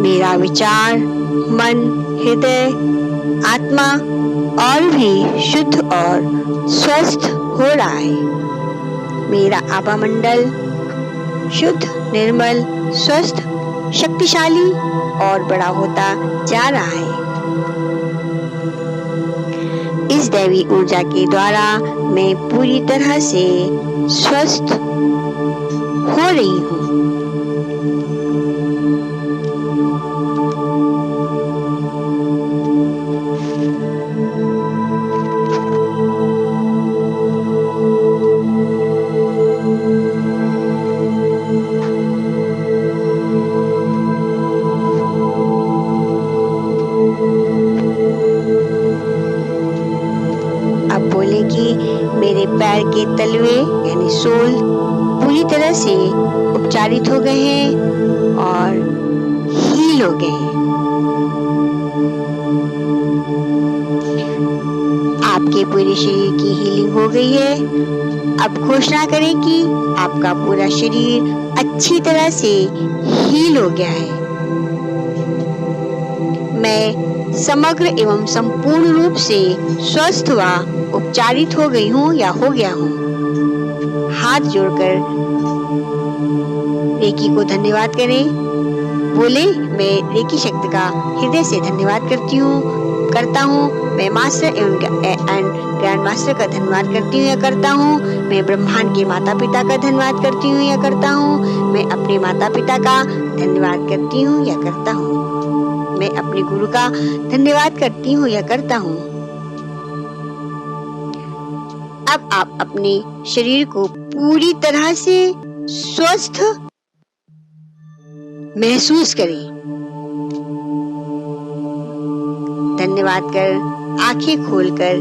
मेरा विचार, मन, हृदय, आत्मा और भी शुद्ध और स्वस्थ हो रहा है। मेरा आभा मंडल शुद्ध, निर्मल, स्वस्थ, शक्तिशाली और बड़ा होता जा रहा है। इस दैवी ऊर्जा के द्वारा मैं पूरी तरह से स्वस्थ हो रही हूँ। मेरे पैर के तलवे यानी सोल पूरी तरह से उपचारित हो गए हैं और हील हो गए हैं। आपके पूरे शरीर की हीलिंग हो गई है। अब घोषणा करें कि आपका पूरा शरीर अच्छी तरह से हील हो गया है। मैं समग्र एवं संपूर्ण रूप से स्वस्थ व उपचारित हो गई हूँ या हो गया हूँ। हाथ जोड़कर रेकी को धन्यवाद करें। बोले, मैं रेकी शक्ति का हृदय से धन्यवाद करता हूँ। मैं मास्टर एवं ग्रैंड मास्टर का धन्यवाद करती हूँ या करता हूँ। मैं ब्रह्मांड के माता पिता का धन्यवाद करती हूँ या करता हूँ। मैं अपने माता पिता का धन्यवाद करती हूँ या करता हूँ। मैं अपने गुरु का धन्यवाद करती हूँ या करता हूँ। अब आप अपने शरीर को पूरी तरह से स्वस्थ महसूस करें। धन्यवाद कर आंखें खोलकर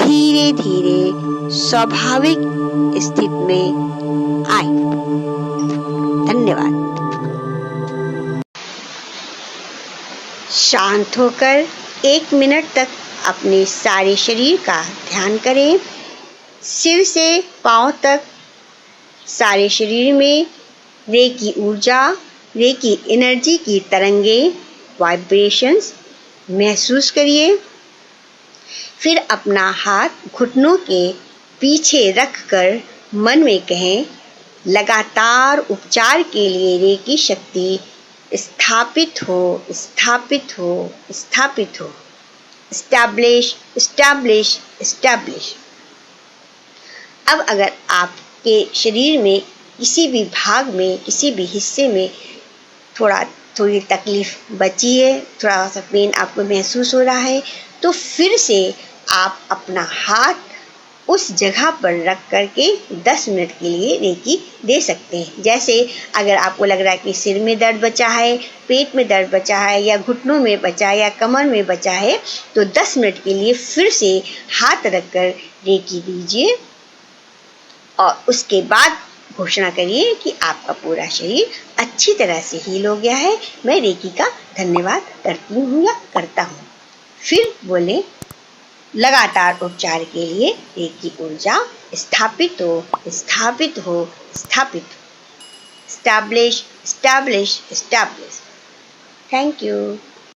धीरे धीरे स्वाभाविक स्थिति में आए। धन्यवाद। शांत होकर 1 मिनट तक अपने सारे शरीर का ध्यान करें। सिर से पांव तक सारे शरीर में रेकी ऊर्जा, रेकी एनर्जी की तरंगे, वाइब्रेशंस महसूस करिए। फिर अपना हाथ घुटनों के पीछे रखकर मन में कहें, लगातार उपचार के लिए रेकी शक्ति स्थापित हो, स्थापित हो, स्थापित हो। Establish, establish, establish. अब अगर आपके शरीर में किसी भी भाग में, किसी भी हिस्से में थोड़ी तकलीफ बची है, थोड़ा सा पेन आपको महसूस हो रहा है, तो फिर से आप अपना हाथ उस जगह पर रख करके 10 मिनट के लिए रेकी दे सकते हैं। जैसे अगर आपको लग रहा है कि सिर में दर्द बचा है, पेट में दर्द बचा है, या घुटनों में बचा है, या कमर में बचा है, तो 10 मिनट के लिए फिर से हाथ रखकर रेकी दीजिए और उसके बाद घोषणा करिए कि आपका पूरा शरीर अच्छी तरह से हील हो गया है। मैं रेकी का धन्यवाद करती हूँ या करता हूँ। फिर बोले, लगातार उपचार के लिए रेकी ऊर्जा स्थापित हो, स्थापित हो, स्थापित हो। Establish, establish, establish. Thank you.